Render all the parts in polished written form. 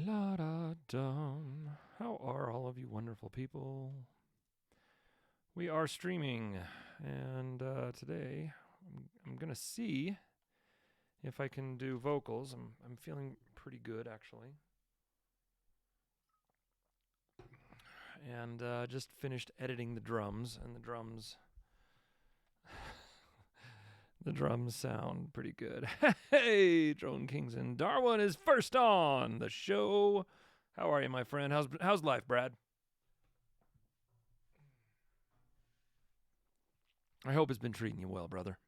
La da dum. How are all of you wonderful people? We are streaming, and today I'm gonna see if I can do vocals. I'm feeling pretty good actually, and just finished editing the drums, and the drums sound pretty good. Hey, Drone Kings and Darwin is first on the show. How are you, my friend? How's life, Brad? I hope it's been treating you well, brother.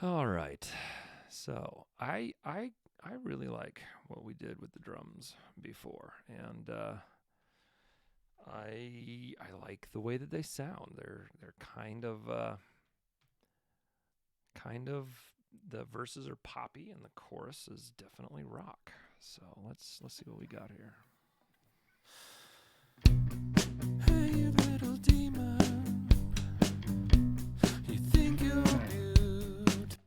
All right. So I really like what we did with the drums before, and I like the way that they sound. They're kind of the verses are poppy and the chorus is definitely rock. So let's see what we got here. Hey, you little demon, you think you're beautiful.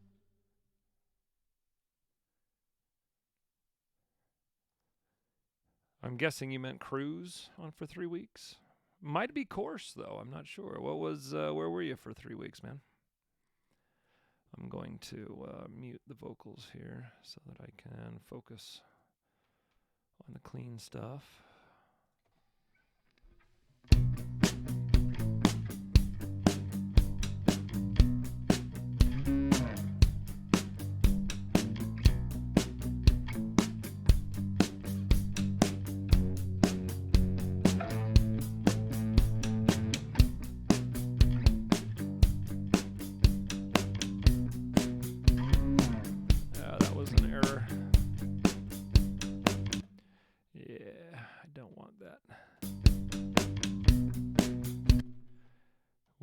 I'm guessing you meant cruise on for 3 weeks. Might be course though. I'm not sure. What was? Where were you for 3 weeks, man? I'm going to mute the vocals here so that I can focus on the clean stuff.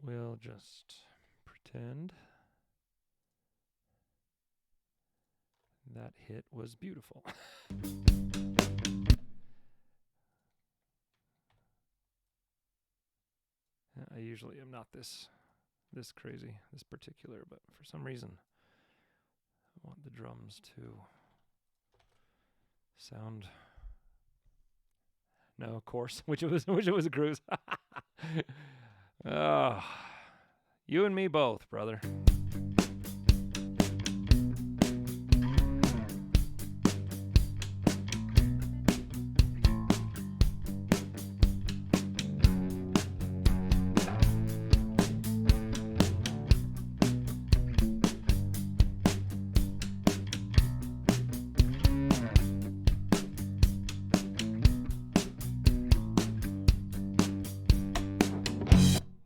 We'll just pretend that hit was beautiful. I usually am not this crazy, this particular, but for some reason I want the drums to sound. No, of course, which it was a cruise. Oh, you and me both, brother.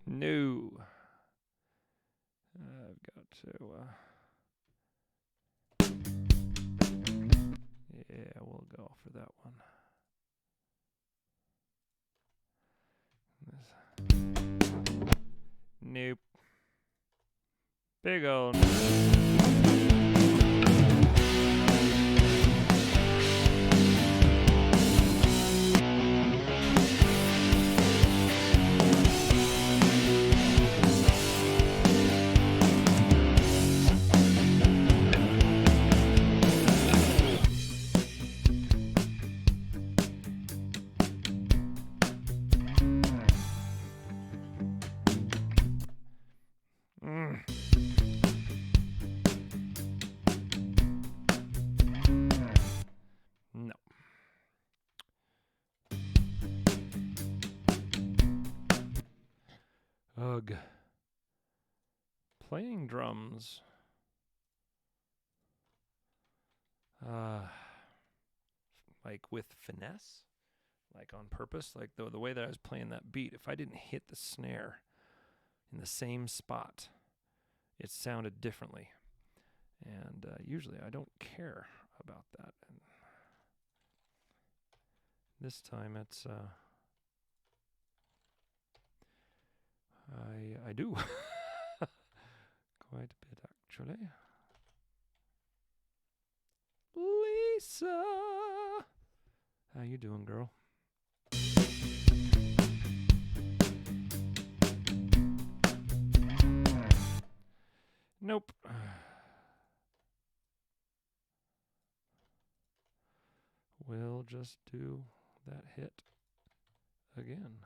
No. I've got to. Yeah, we'll go for that one. Nope. Big old. No. Ugh. Playing drums. Like with finesse, like on purpose, like the way that I was playing that beat, if I didn't hit the snare in the same spot, it sounded differently. And usually I don't care about that. And this time it's I do quite a bit actually. Lisa, how you doing, girl? Nope. We'll just do that hit again.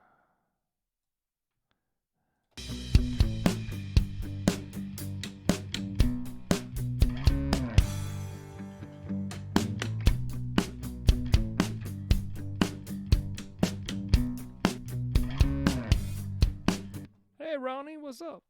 Hey, Ronnie, what's up?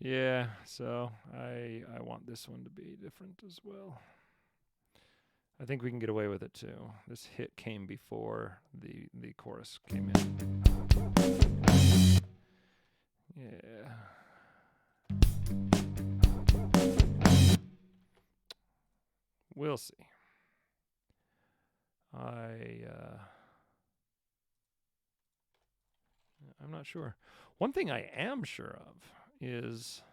Yeah, so I want this one to be different as well. I think we can get away with it too. This hit came before the chorus came in. Yeah. We'll see. I'm not sure. One thing I am sure of is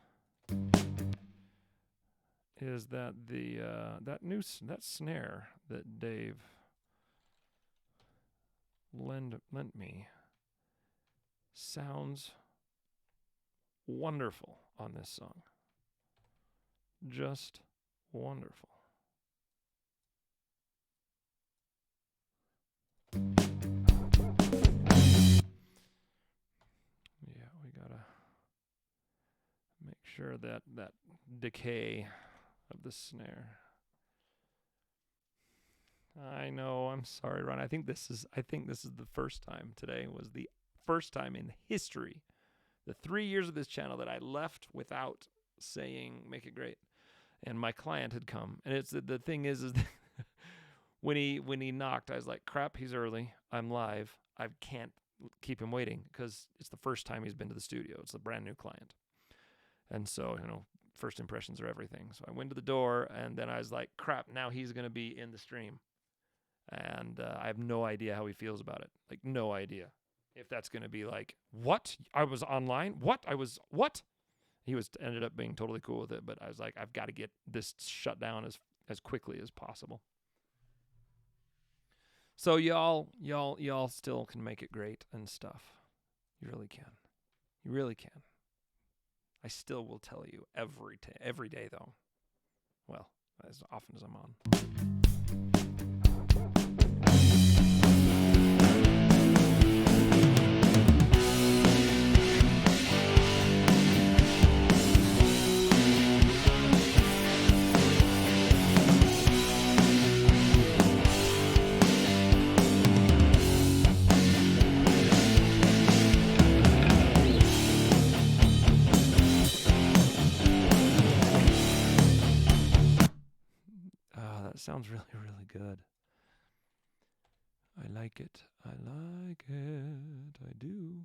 that that snare that Dave lent me sounds wonderful on this song. Just wonderful. Yeah, we gotta make sure that decay of the snare. I know, I'm sorry, Ron. I think this is the first time today was the first time in history, the 3 years of this channel, that I left without saying "make it great," and my client had come, and it's the thing is when he knocked, I was like, crap, he's early. I'm live. I can't keep him waiting because it's the first time he's been to the studio. It's a brand new client, and so first impressions are everything. So I went to the door, and then I was like, crap, now he's gonna be in the stream. And I have no idea how he feels about it. Like, no idea. If that's going to be like, what? I was online? What? He ended up being totally cool with it, but I was like, I've got to get this shut down as quickly as possible. So y'all still can make it great and stuff. You really can. You really can. I still will tell you every day, though. Well, as often as I'm on. Sounds really, really good. I like it. I like it. I do.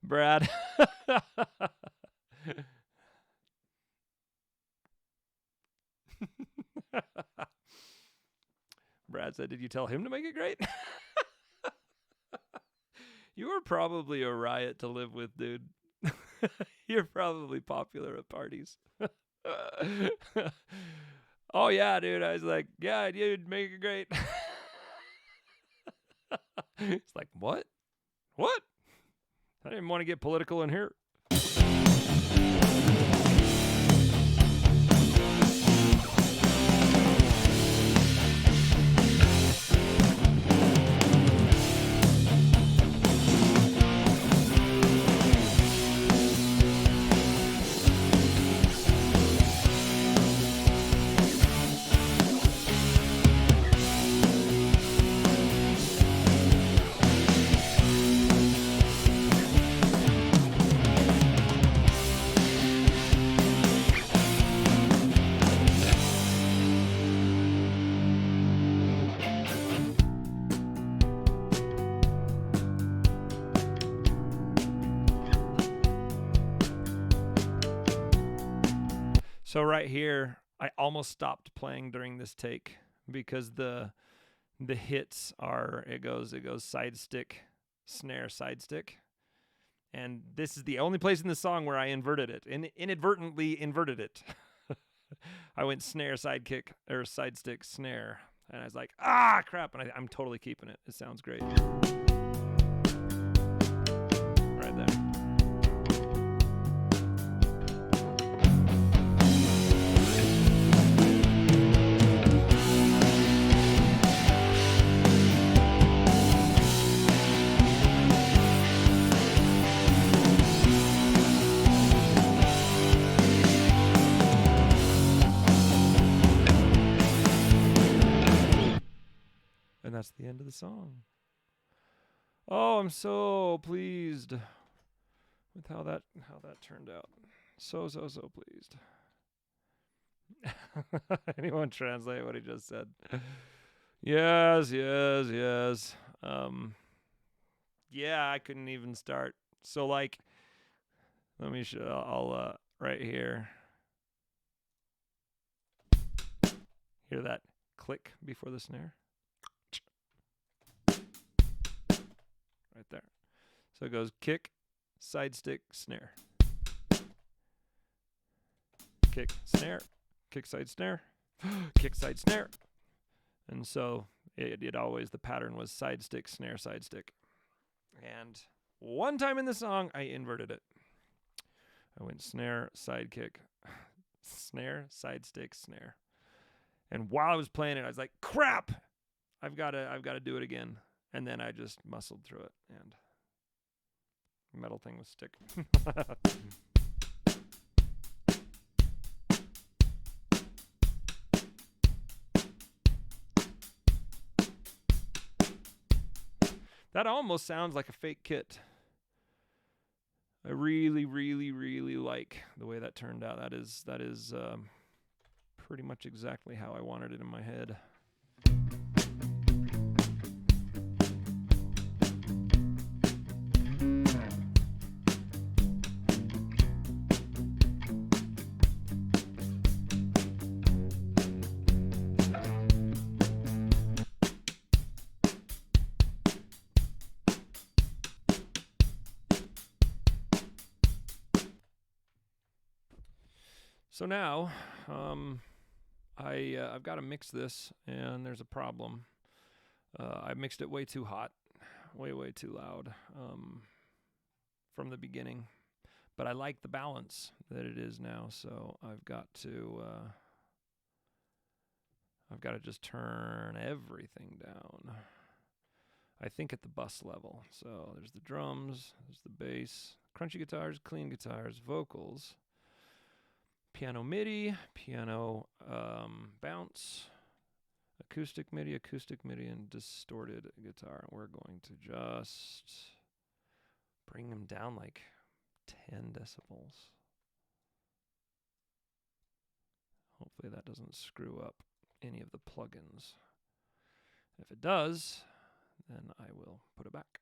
Brad. Brad said, did you tell him to make it great? You were probably a riot to live with, dude. You're probably popular at parties. Oh, yeah, dude. I was like, yeah, dude, make it great. It's like, what? What? I didn't want to get political in here. So right here, I almost stopped playing during this take because the hits are it goes side stick, snare, side stick. And this is the only place in the song where I inverted it, inadvertently inverted it. I went snare, side kick, or side stick, snare. And I was like, ah, crap. And I'm totally keeping it. It sounds great. Right there. And that's the end of the song. Oh, I'm so pleased with how that turned out. So pleased. Anyone translate what he just said? Yes. Yeah, I couldn't even start. So like, let me show. I'll right here. Hear that click before the snare? Right there. So it goes kick, side stick, snare. Kick, snare, kick, side, snare, kick, side, snare. And so it always, the pattern was side stick, snare, side stick. And one time in the song, I inverted it. I went snare, side kick, snare, side stick, snare. And while I was playing it, I was like, crap, I've got to do it again. And then I just muscled through it, and the metal thing was stick. That almost sounds like a fake kit. I really like the way that turned out. That is pretty much exactly how I wanted it in my head. So now, I've got to mix this, and there's a problem. I mixed it way too hot, way too loud from the beginning. But I like the balance that it is now, so I've got to just turn everything down. I think at the bus level. So there's the drums, there's the bass, crunchy guitars, clean guitars, vocals. Piano MIDI, piano bounce, acoustic MIDI, and distorted guitar. And we're going to just bring them down like 10 decibels. Hopefully that doesn't screw up any of the plugins. If it does, then I will put it back.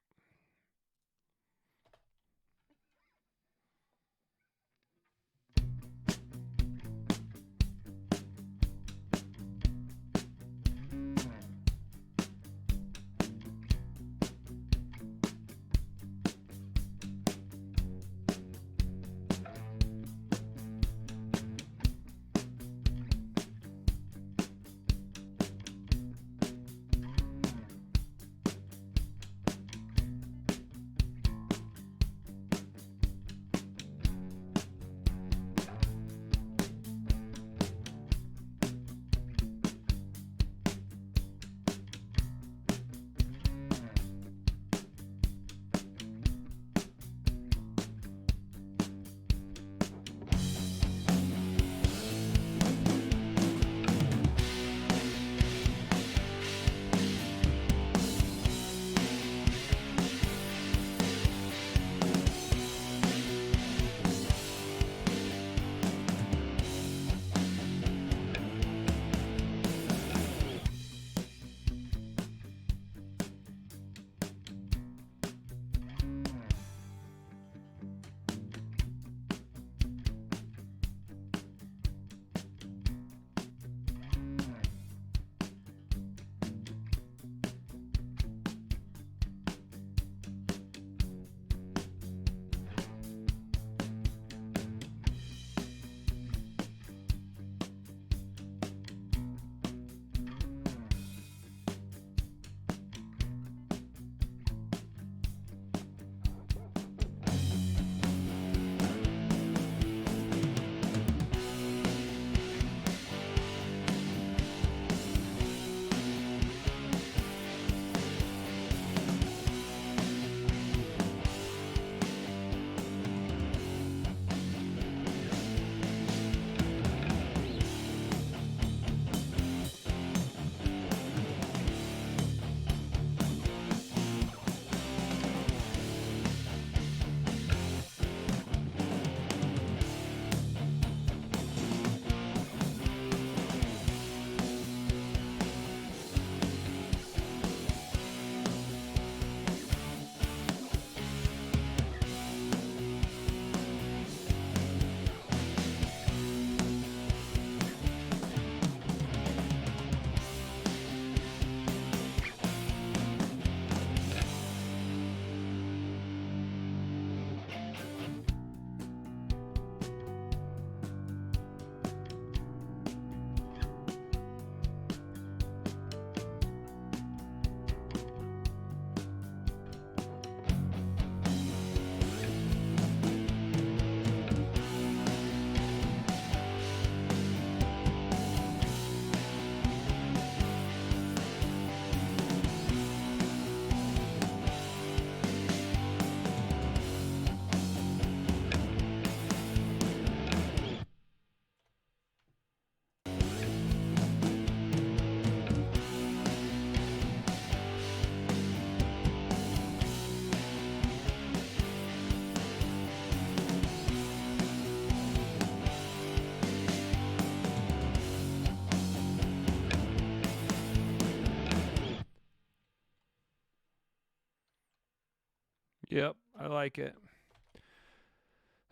Yep, I like it.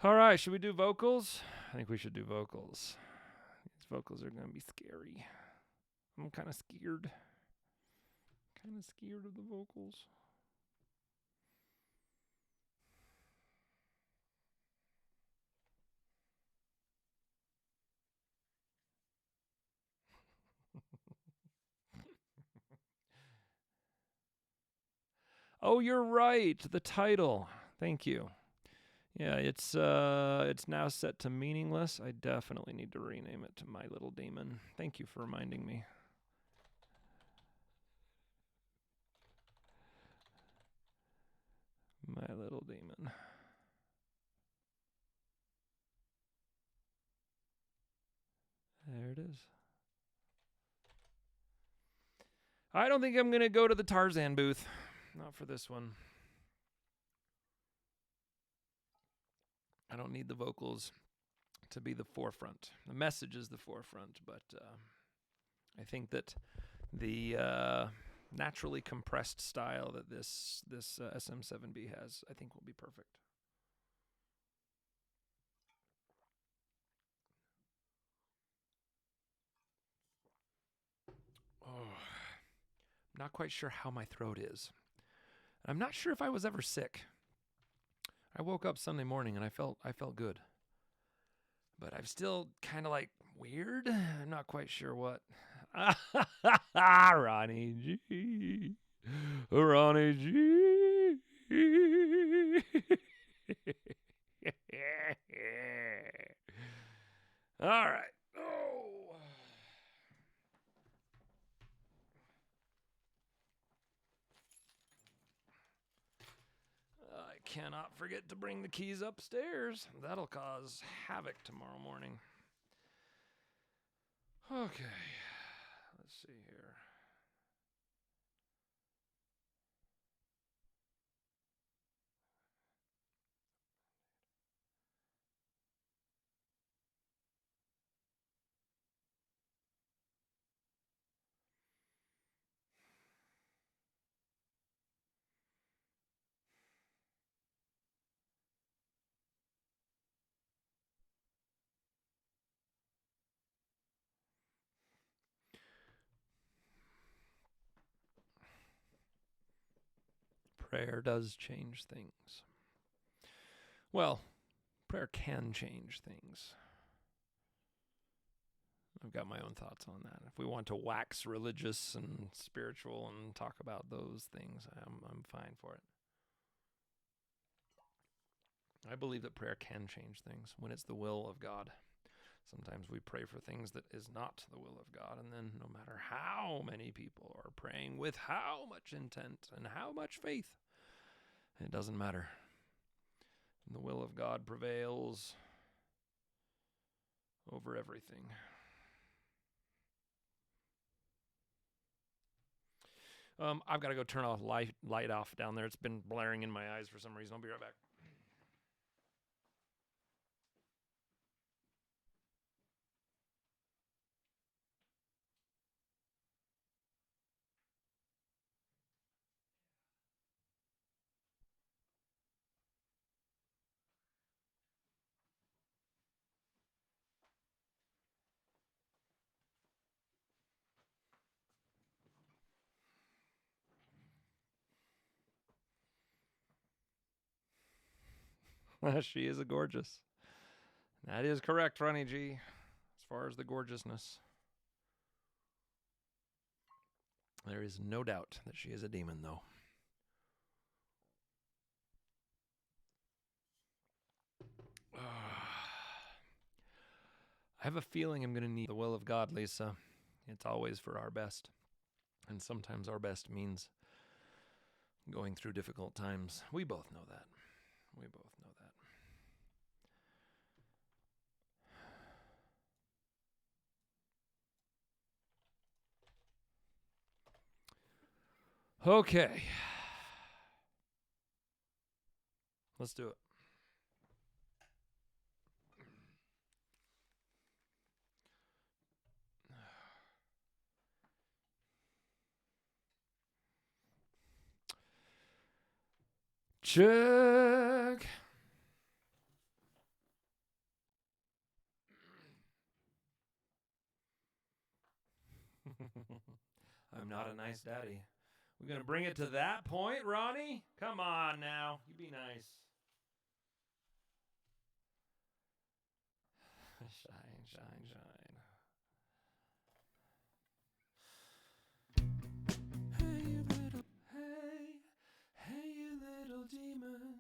All right, should we do vocals? I think we should do vocals. These vocals are going to be scary. I'm kind of scared. Kind of scared of the vocals. Oh, you're right. The title. Thank you. Yeah, it's now set to meaningless. I definitely need to rename it to My Little Demon. Thank you for reminding me. My Little Demon. There it is. I don't think I'm going to go to the Tarzan booth. Not for this one. I don't need the vocals to be the forefront. The message is the forefront, but I think that the naturally compressed style that this SM7B has, I think will be perfect. Oh, not quite sure how my throat is. I'm not sure if I was ever sick. I woke up Sunday morning and I felt good. But I'm still kind of like weird. I'm not quite sure what. Ronnie G. Ronnie G. All right. Oh. I cannot forget to bring the keys upstairs. That'll cause havoc tomorrow morning. Okay. Let's see here. Prayer does change things. Well, prayer can change things. I've got my own thoughts on that. If we want to wax religious and spiritual and talk about those things, I'm fine for it. I believe that prayer can change things when it's the will of God. Sometimes we pray for things that is not the will of God, and then no matter how many people are praying with how much intent and how much faith, it doesn't matter. And the will of God prevails over everything. I've got to go turn off light off down there. It's been blaring in my eyes for some reason. I'll be right back. She is a gorgeous. That is correct, Ronnie G. As far as the gorgeousness, there is no doubt that she is a demon, though. I have a feeling I'm going to need the will of God, Lisa. It's always for our best. And sometimes our best means going through difficult times. We both know that. We both know that. Okay. Let's do it. Check. I'm not a nice daddy. We're going to bring it to that point, Ronnie? Come on now. You be nice. Shine, shine, shine. Hey, you little, hey, you little demon.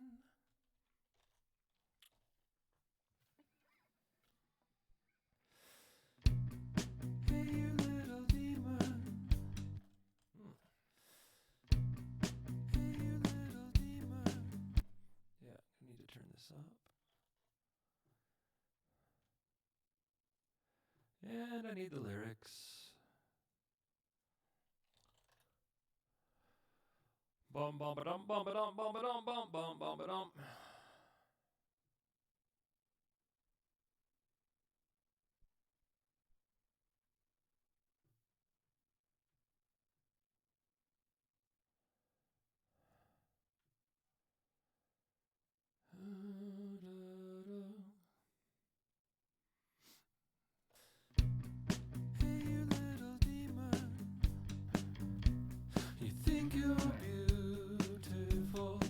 Hey, you little demon. Hey, you little demon. Yeah, I need to turn this up. And I need the lyrics. Bum bum ba dum bum ba dum bum ba dum bum bum bum ba dum. Hey, you little demon. You think you're beautiful.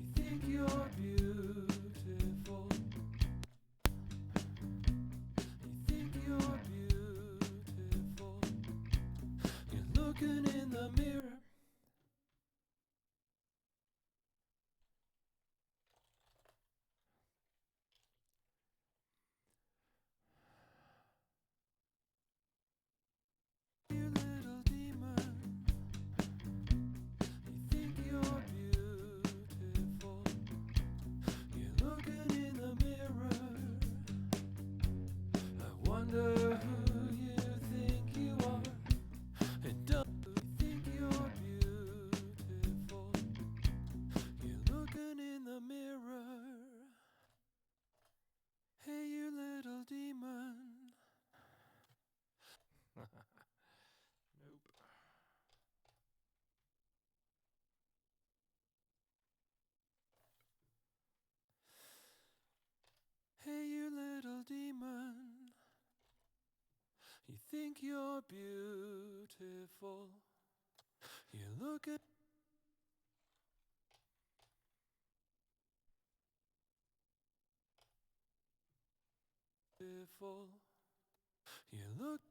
You think you're beautiful. You think you're beautiful. You're looking in the mirror. You little demon. You think you're beautiful. You're looking in the mirror. I wonder who you think you are. And don't you think you're beautiful? You're looking in the mirror. Hey, you little demon. Nope. Hey, you little demon. You think you're beautiful. You look at beautiful. You look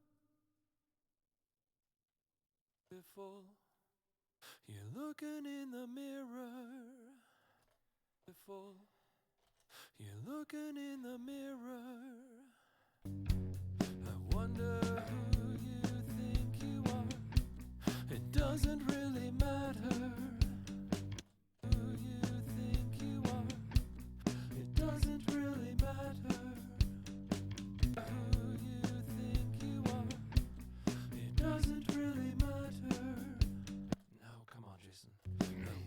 beautiful. You're looking in the mirror. Beautiful. You're looking in the mirror. I wonder who you think you are. It doesn't really matter who you think you are. It doesn't really matter who you think you are. It doesn't really matter. No, come on, Jason. I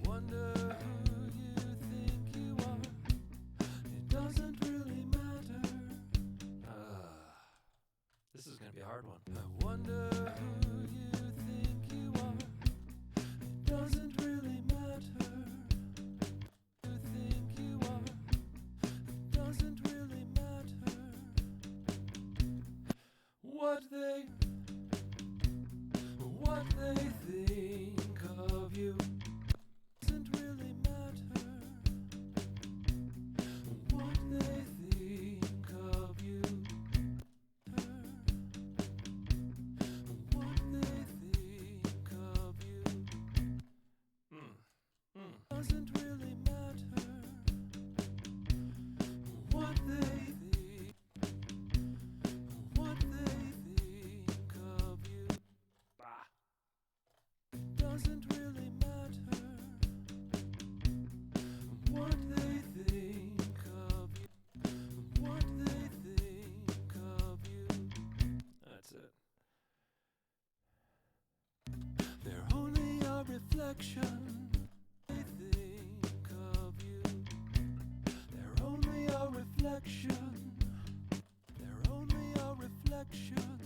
wonder who you think you are. It doesn't really matter. This is gonna be a hard one. I wonder who you think you are. It doesn't really matter. Who you think you are. It doesn't really matter. What they think of you doesn't really matter. What they think of you. What they think of you doesn't really matter. What they think of you doesn't really matter. What they think of you. What they think of you. That's it. They're only a reflection. They think of you. They're only a reflection. They're only a reflection.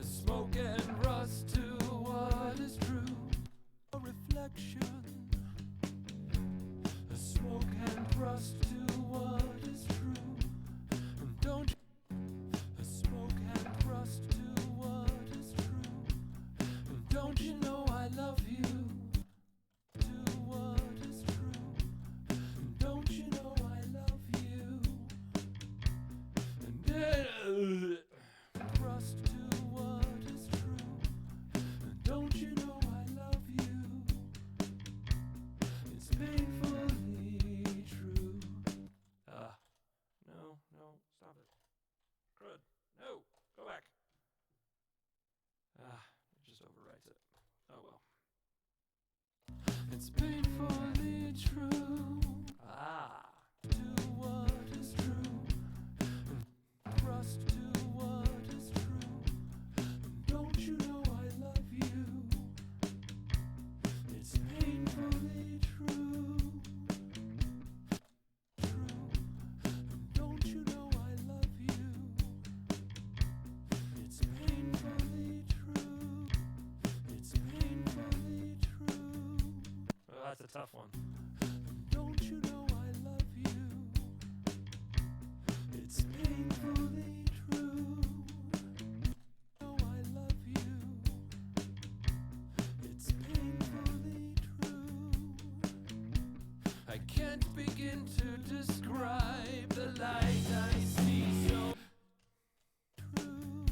Smoke and rust to what is true. just overwrites it. Oh well. It's painfully true. Ah. To what is true. Trust to what is true. Don't you know I love you? It's painfully true. Don't you know I love you? It's painfully true. It's painfully true. Well, that's a tough one. Don't you know I love you? It's painfully true. Know I love you. It's painfully true. I can't begin to describe the light I see so true.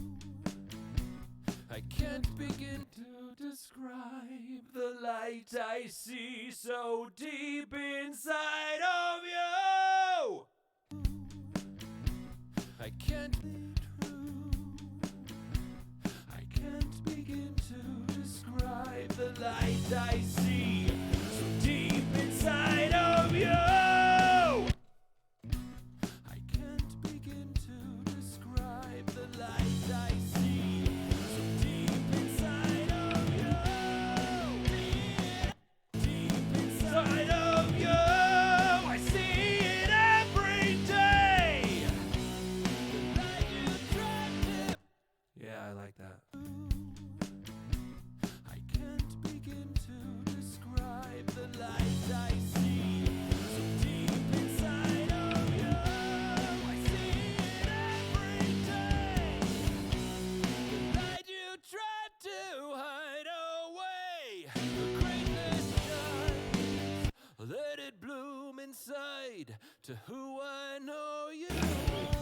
I can't begin to describe the light I see so deep inside of you. I can't be true. I can't begin to describe the light I see so deep inside of you. I can't begin to describe the light I see so deep inside of you. Deep inside of you. I see it every day. The light you tried to. Yeah, I like that. I can't begin to describe the light I see so deep inside of you. I see it every day. The light you tried to hide away. The greatness shines. Let it bloom inside to who I know you are.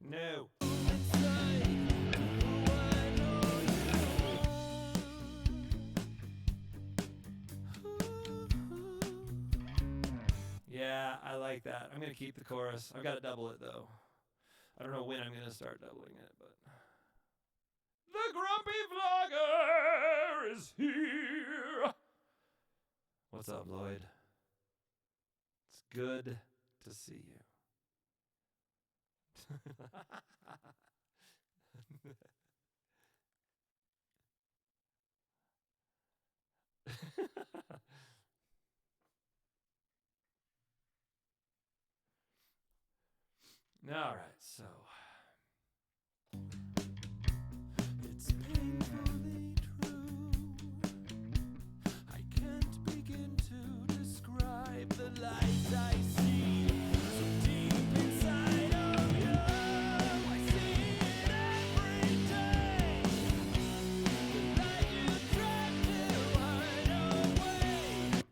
No. Inside to who I know you are. Yeah, I like that. I'm gonna keep the chorus. I've got to double it though. I don't know when I'm gonna start doubling it, but the grumpy vlogger is here. What's up, Lloyd? It's good to see you. All right, so It's painfully true. I can't begin to describe the light I see so deep inside of you. I see it every day. The light you tried to hide away.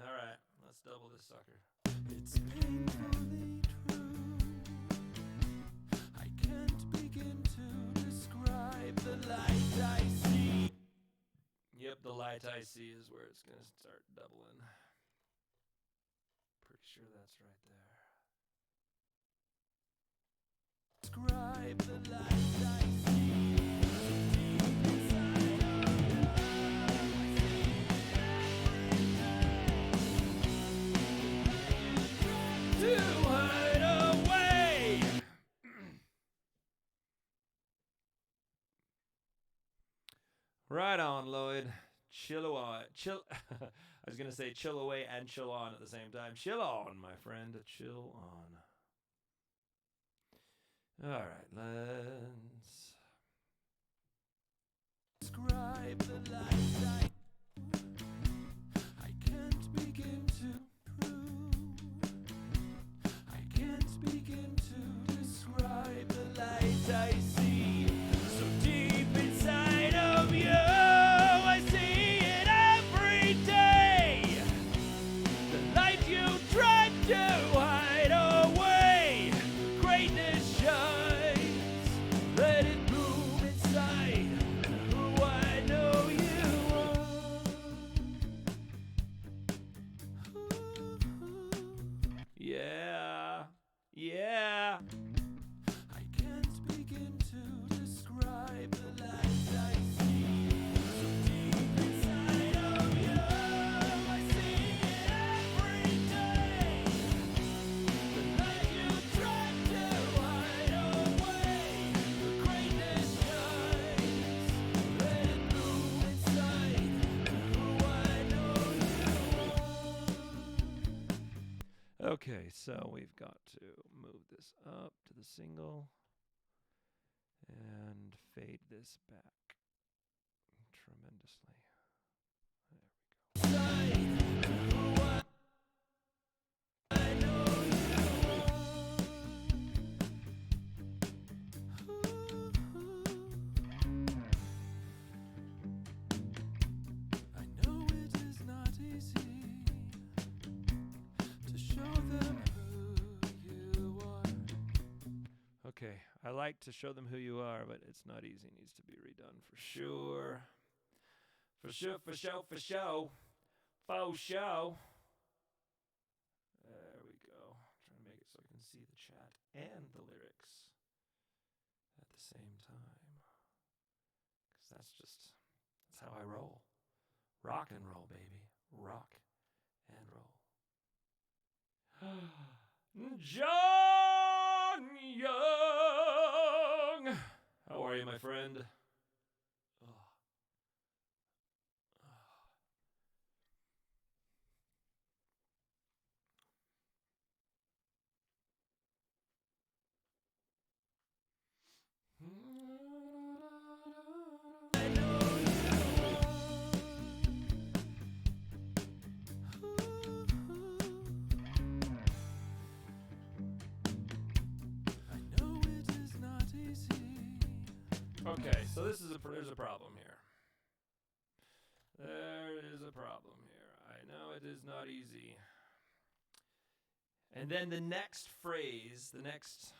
all right, let's double this sucker. It's painfully true. I can't begin to describe the light I see. Yep, the light I see is where it's gonna start doubling. Pretty sure that's right there. Describe the light I see deep inside of you. I see it every day. To hide away. Right on, Lloyd. Chill away. Chill. I was gonna say chill away and chill on at the same time. Chill on, my friend. Chill on. All right, let's. Describe the light I can't begin to prove. I can't begin to describe the light I see so deep inside of you. I see it every day. The light you tried to hide away. Greatness shines. Let it Okay, so we've got to move this up to the single and fade this back tremendously. I know it is not easy to show them who you are. Okay, I like to show them who you are, but it's not easy. It needs to be redone for sure. For sure, for sure, for sure. Faux show. There we go. Trying to make it so I can see the chat and the lyrics at the same time. Because that's how I roll. Rock and roll, baby. Rock and roll. John Young! How are you, my friend? Oh. I know it is not easy. Okay, so there's a problem here. There is a problem here. I know it is not easy. And then the next phrase, the next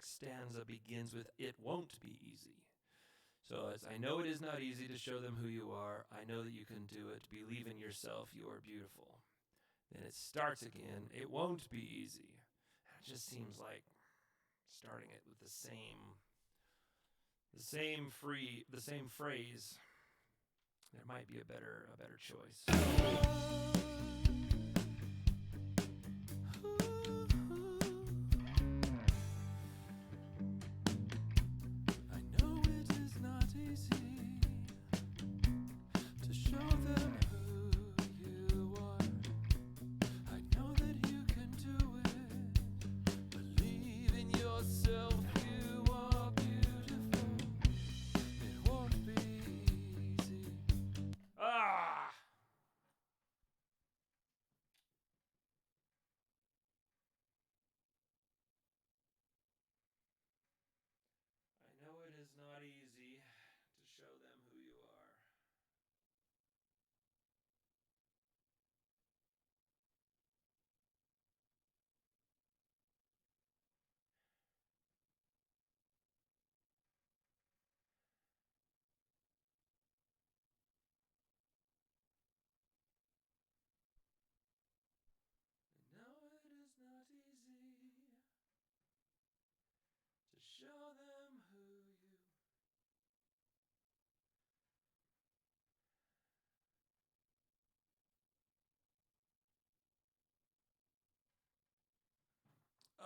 stanza begins with "It won't be easy." So as I know it is not easy to show them who you are. I know that you can do it. Believe in yourself. You are beautiful. Then it starts again. It won't be easy. It just seems like starting it with the same phrase. There might be a better choice. I know it is not easy to show them who you are. I know that you can do it. Believe in yourself, you are beautiful. It won't be easy. Ah! I know it is not easy to show them who you are. I know it is not easy to show them who you.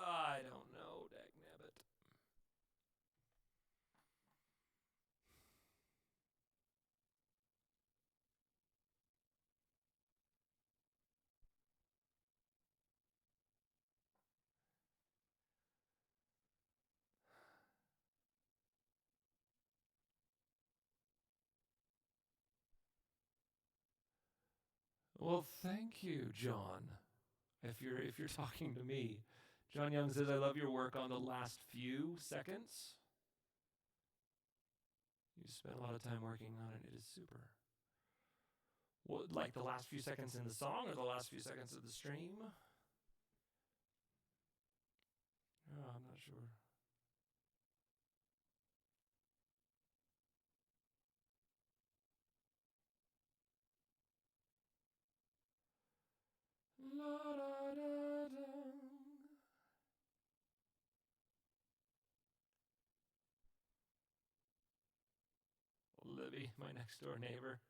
I don't know, dagnabbit. Well, thank you, John. If you're talking to me, John Young says, "I love your work on the last few seconds. You spent a lot of time working on it. It is super." What, like the last few seconds in the song or the last few seconds of the stream? Oh, I'm not sure. La da da da. Libby, my next door neighbor.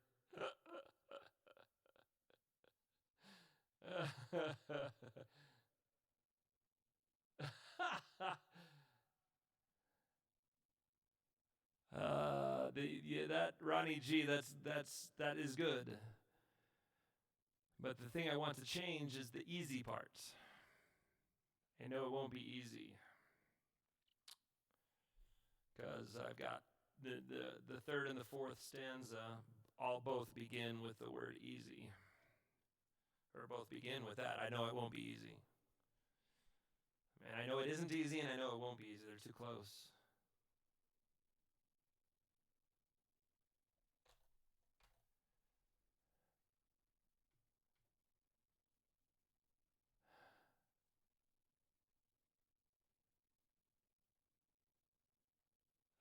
That Ronnie G. That is good. But the thing I want to change is the easy part. I know it won't be easy because I've got the third and the fourth stanza all both begin with the word easy, or both begin with that. I know it won't be easy. And I know it isn't easy, and I know it won't be easy. They're too close.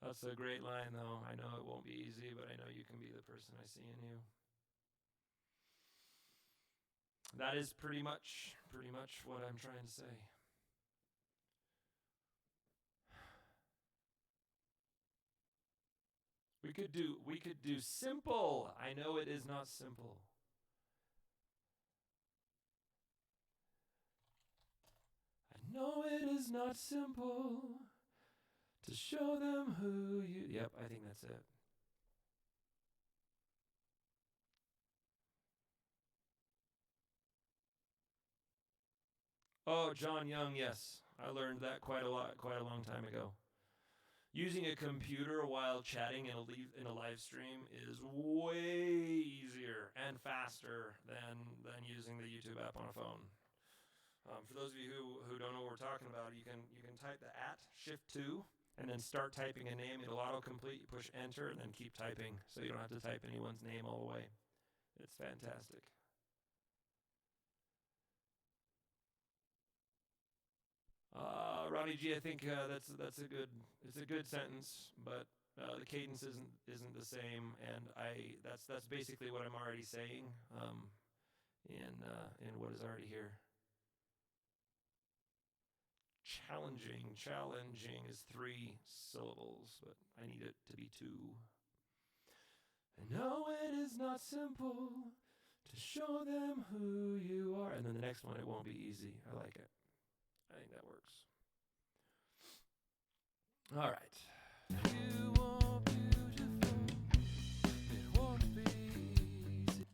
That's a great line, though. I know it won't be easy, but I know you can be the person I see in you. That is pretty much what I'm trying to say. We could do simple. I know it is not simple. I know it is not simple to show them who you. Yep, I think that's it. Oh, John Young, yes. I learned that quite a long time ago. Using a computer while chatting in a live stream is way easier and faster than using the YouTube app on a phone. For those of you who don't know what we're talking about, you can type the @Shift2 and then start typing a name. It'll autocomplete. You push enter and then keep typing, so you don't have to type anyone's name all the way. It's fantastic. Ronnie G, I think that's a good sentence, but the cadence isn't the same, and that's basically what I'm already saying in what is already here. Challenging is 3 syllables, but I need it to be 2. I know it is not simple to show them who you are, and then the next one, it won't be easy. I like it. I think that works. All right. You are beautiful. It won't be easy.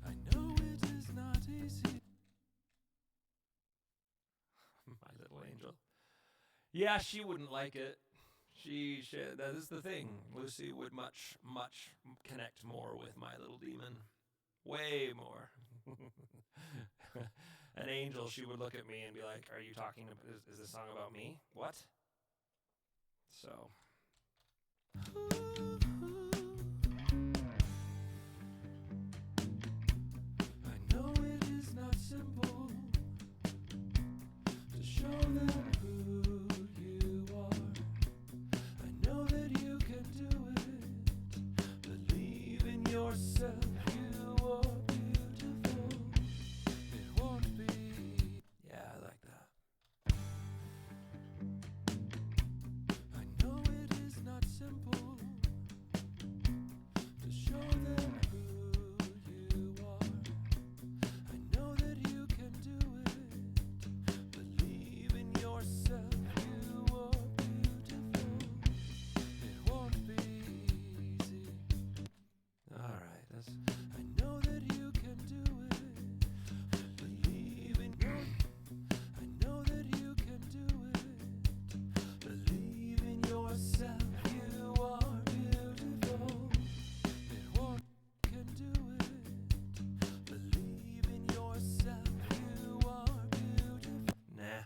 I know it is not easy. My little angel. Yeah, she wouldn't like it. She that is the thing. Lucy would much connect more with my little demon. Way more. An angel, she would look at me and be like, "Are you talking about, is this song about me? What?" So I know it is not simple to show them who you are. I know that you can do it. Believe in yourself. You are beautiful. It won't be. yeah, I like that. I know it is not simple to show them who you are. I know that you can do it. Believe in yourself. You are beautiful. It won't be easy. All right, that's I know that you can do it. Believe in your. I know that you can do it. Believe in yourself. You are beautiful. It won't. Can do it. Believe in yourself. You are beautiful. nah.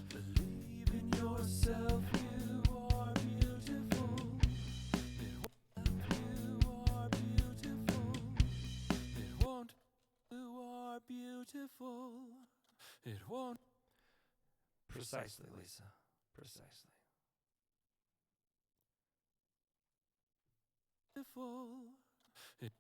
Believe in yourself. You are beautiful. You are beautiful. It won't. You are beautiful. It won't. Precisely, Lisa. Precisely. Beautiful. It.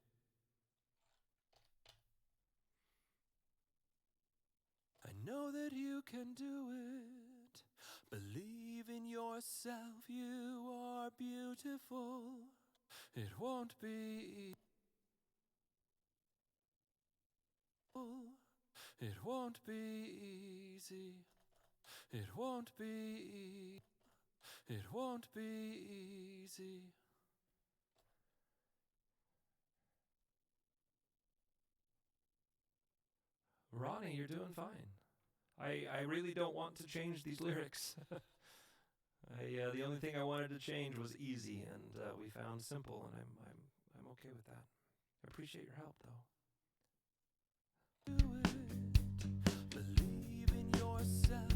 I know that you can do it. Believe in yourself. You are beautiful. It won't be. It won't be easy. It won't be. It won't be easy. Ronnie, you're doing fine. I really don't want to change these lyrics. The only thing I wanted to change was easy, and we found simple, and I'm okay with that. I appreciate your help, though. Believe in yourself,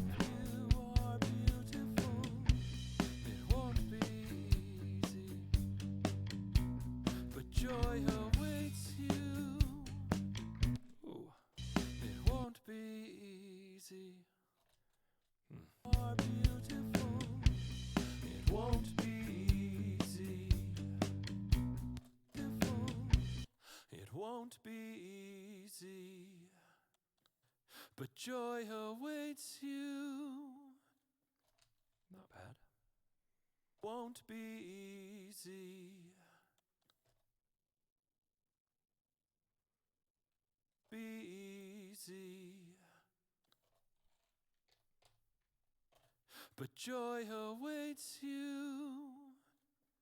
you are beautiful. It won't be easy, but joy awaits you. Ooh. It won't be easy. You are beautiful. It won't be easy. Beautiful. It won't be easy, but joy awaits you. Not bad. Won't be easy. Be easy, but joy awaits you.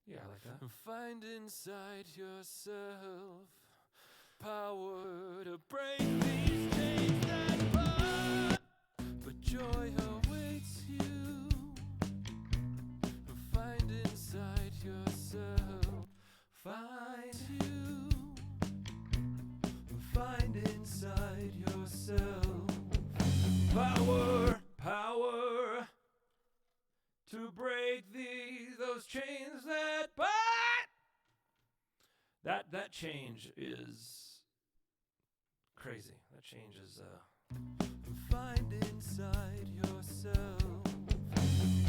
Yeah, I like that. Find inside yourself power to break these chains that bind. But joy awaits you. Find inside yourself. Find you. Find inside yourself Power to break those chains that bind. That change is crazy. That change is Find inside yourself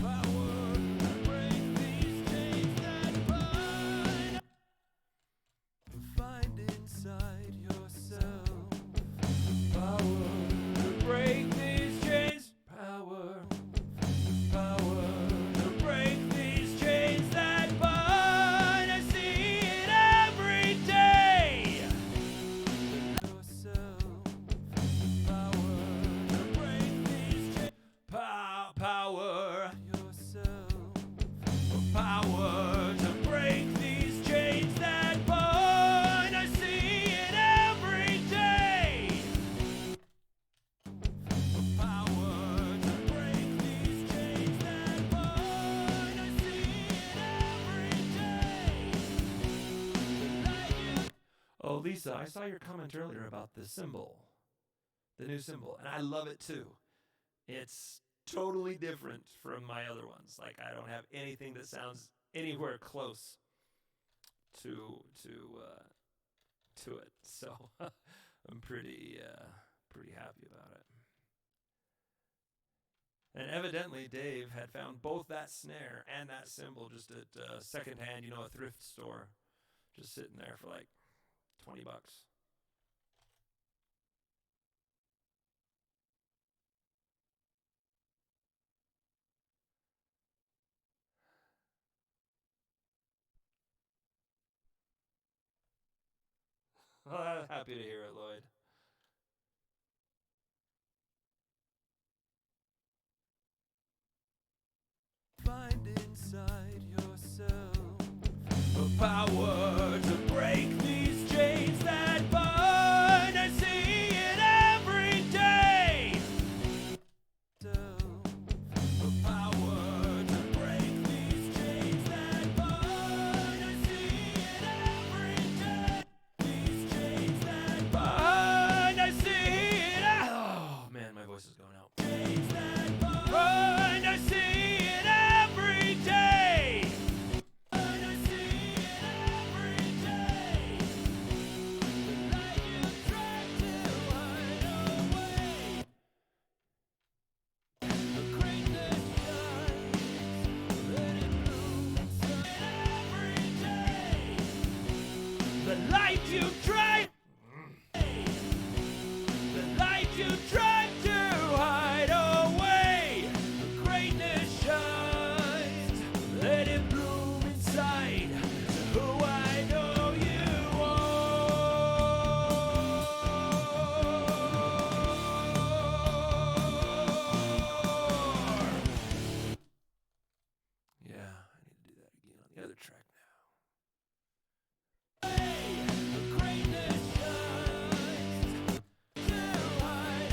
power to break these chains that bind. Find inside yourself power to break these chains. Power to break these chains that bind. I see it every day. yourself power to break these chains. Power Yourself to break these chains that bind. I see it every day. power to break these chains that bind. I see it every day. Oh, Lisa, I saw your comment earlier about the symbol, the new symbol, and I love it too. It's totally different from my other ones. Like, I don't have anything that sounds anywhere close to it. So I'm pretty happy about it. And evidently, Dave had found both that snare and that cymbal just at secondhand, a thrift store, just sitting there for like $20. Happy to hear it, Lloyd. Find inside yourself Power to break these chains that bind. I see it every day. power to break these chains that bind. I see it every day. These chains that Bind. I see it. Oh man, my voice is going out. chains that bind. Bind. I see it every day. I see it every day. Like you tried to hide away. The greatness shines, let it bloom inside every day. The light you tried. The light you tried to hide away. The greatness shines. Let it bloom inside to who I know you are. Yeah, I need to do that again on the other track now. The greatness shines to hide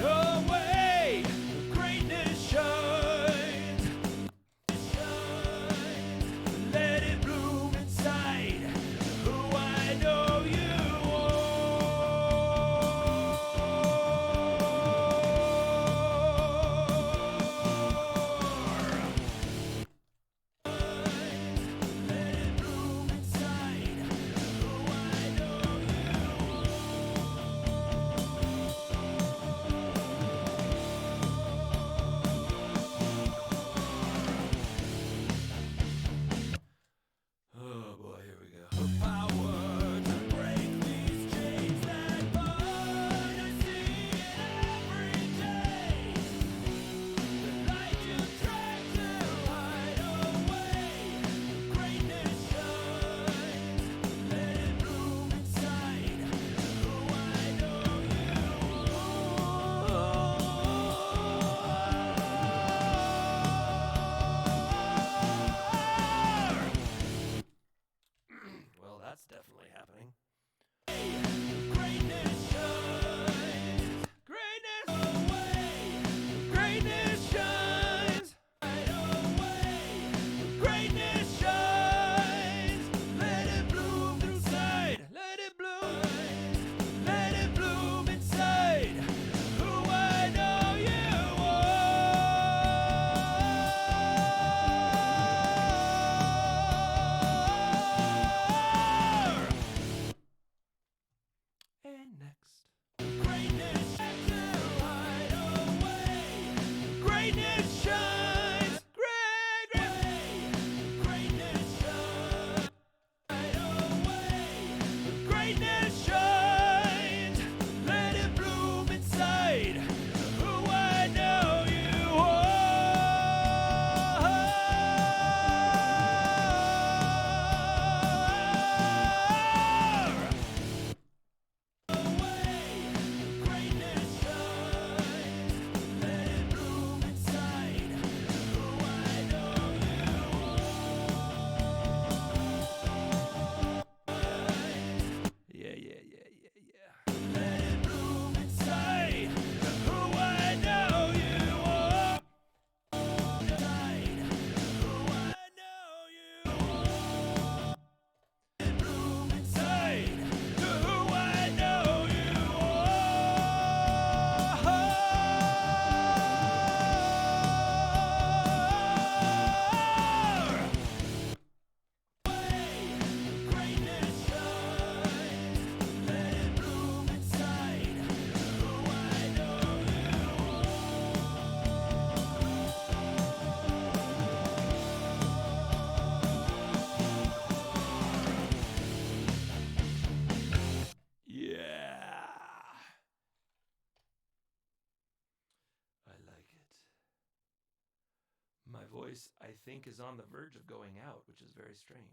voice, I think, is on the verge of going out, which is very strange.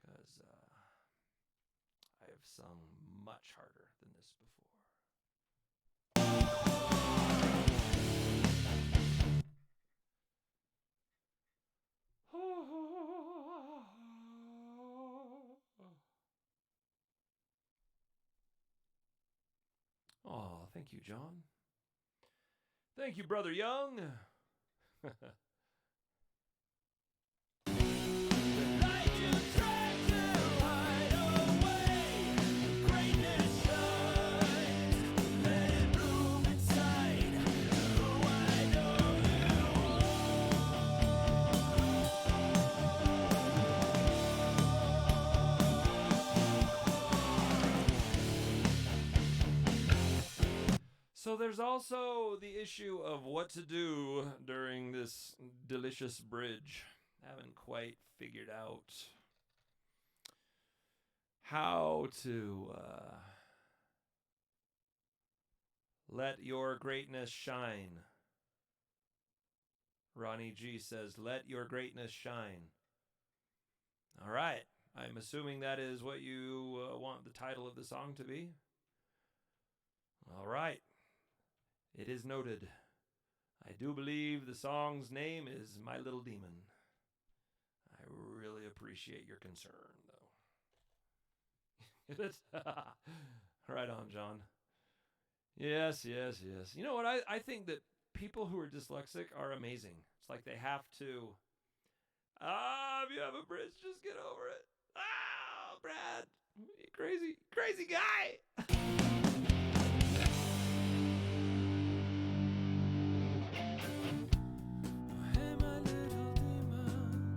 Because I have sung much harder than this before. Oh, thank you, John. Thank you, Brother Young. Like you tried to hide away, greatness shines. Let it bloom inside. Oh, I know you So there's also the issue of what to do during this delicious bridge. Haven't quite figured out how to let your greatness shine. Ronnie G says, let your greatness shine. All right. I'm assuming that is what you want the title of the song to be. All right. It is noted. I do believe the song's name is My Little Demon. I really appreciate your concern, though. Right on, John. Yes. You know what? I think that people who are dyslexic are amazing. It's like they have to. If you have a bridge, just get over it. Brad, crazy guy. Hey, my little demon,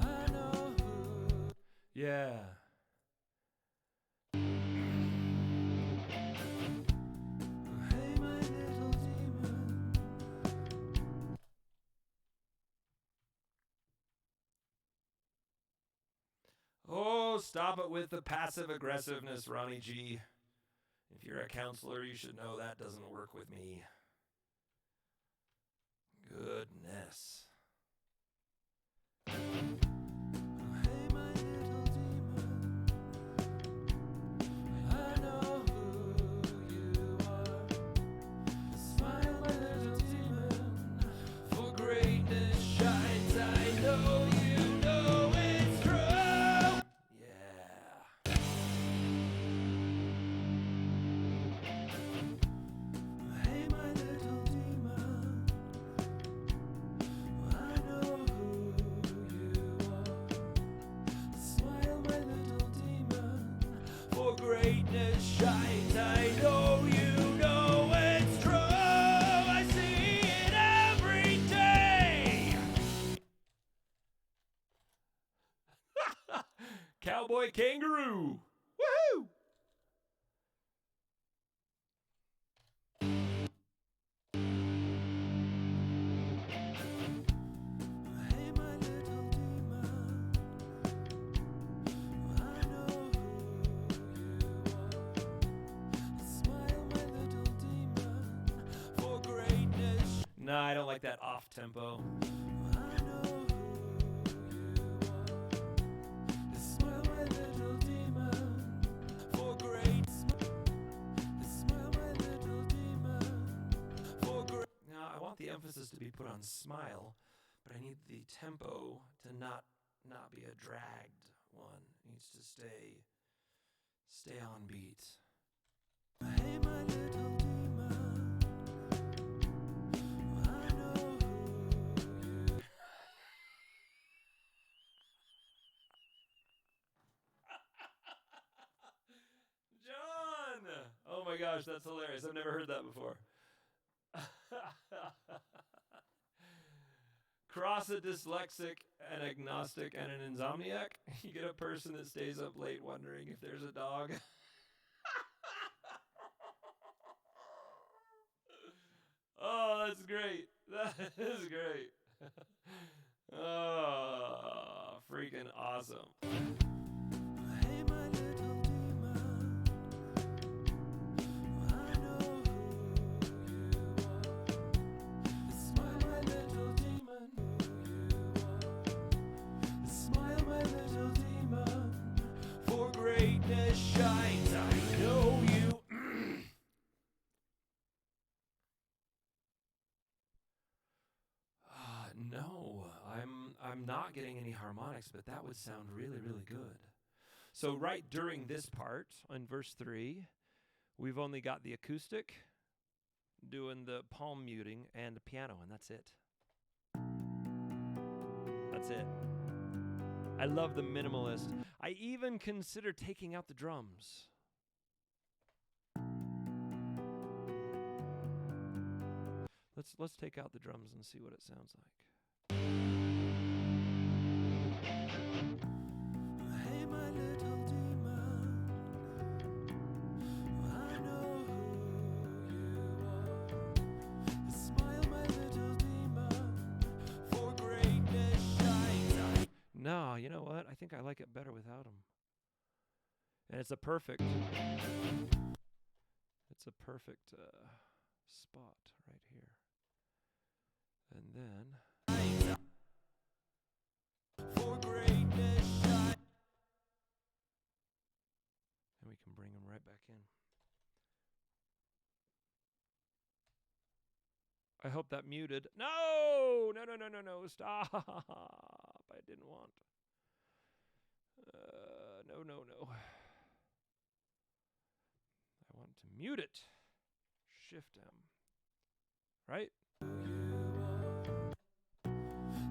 I know who. Yeah. Hey, my little demon. Oh, stop it with the passive aggressiveness, Ronnie G. If you're a counselor, you should know that doesn't work with me. Goodness. Hey, my little demon, I know who you are. Smile, my little demon, for greatness shines. I know you know it's true. Yeah. Hey, my little demon, I know who you are. Smile, my little demon, for greatness shines. I know you know it's true. I see it every day. Cowboy kangaroo. Woohoo! Hey, my little demon, I know who you are. Smile, my little demon, for greatness. Nah, I don't like that off tempo. I know who you are. Smile, my little demon, for great. Smile, my little demon, for great. Now, I want the emphasis to be put on smile, but I need the tempo to not be a dragged one. It needs to stay on beat. Hey, my little demon, I know who you. John! Oh my gosh, that's hilarious. I've never heard that before. Cross a dyslexic, an agnostic, and an insomniac. You get a person that stays up late wondering if there's a dog. Oh, that's great. That is great. Oh, freaking awesome. Hey, my little demon, I know who you are. not getting any harmonics, but that would sound really, really good. So right during this part, in verse 3, we've only got the acoustic doing the palm muting and the piano, and that's it. That's it. I love the minimalist. I even consider taking out the drums. Let's take out the drums and see what it sounds like. Hey, my little demon, I know who you are. Smile, my little demon, for greatness shines. No, you know what? I think I like it better without them. And it's a perfect spot right here. And then For greatness shines. we can bring them right back in. I hope that muted. No! No. Stop. I didn't want. No. I want to mute it. Shift M. Right?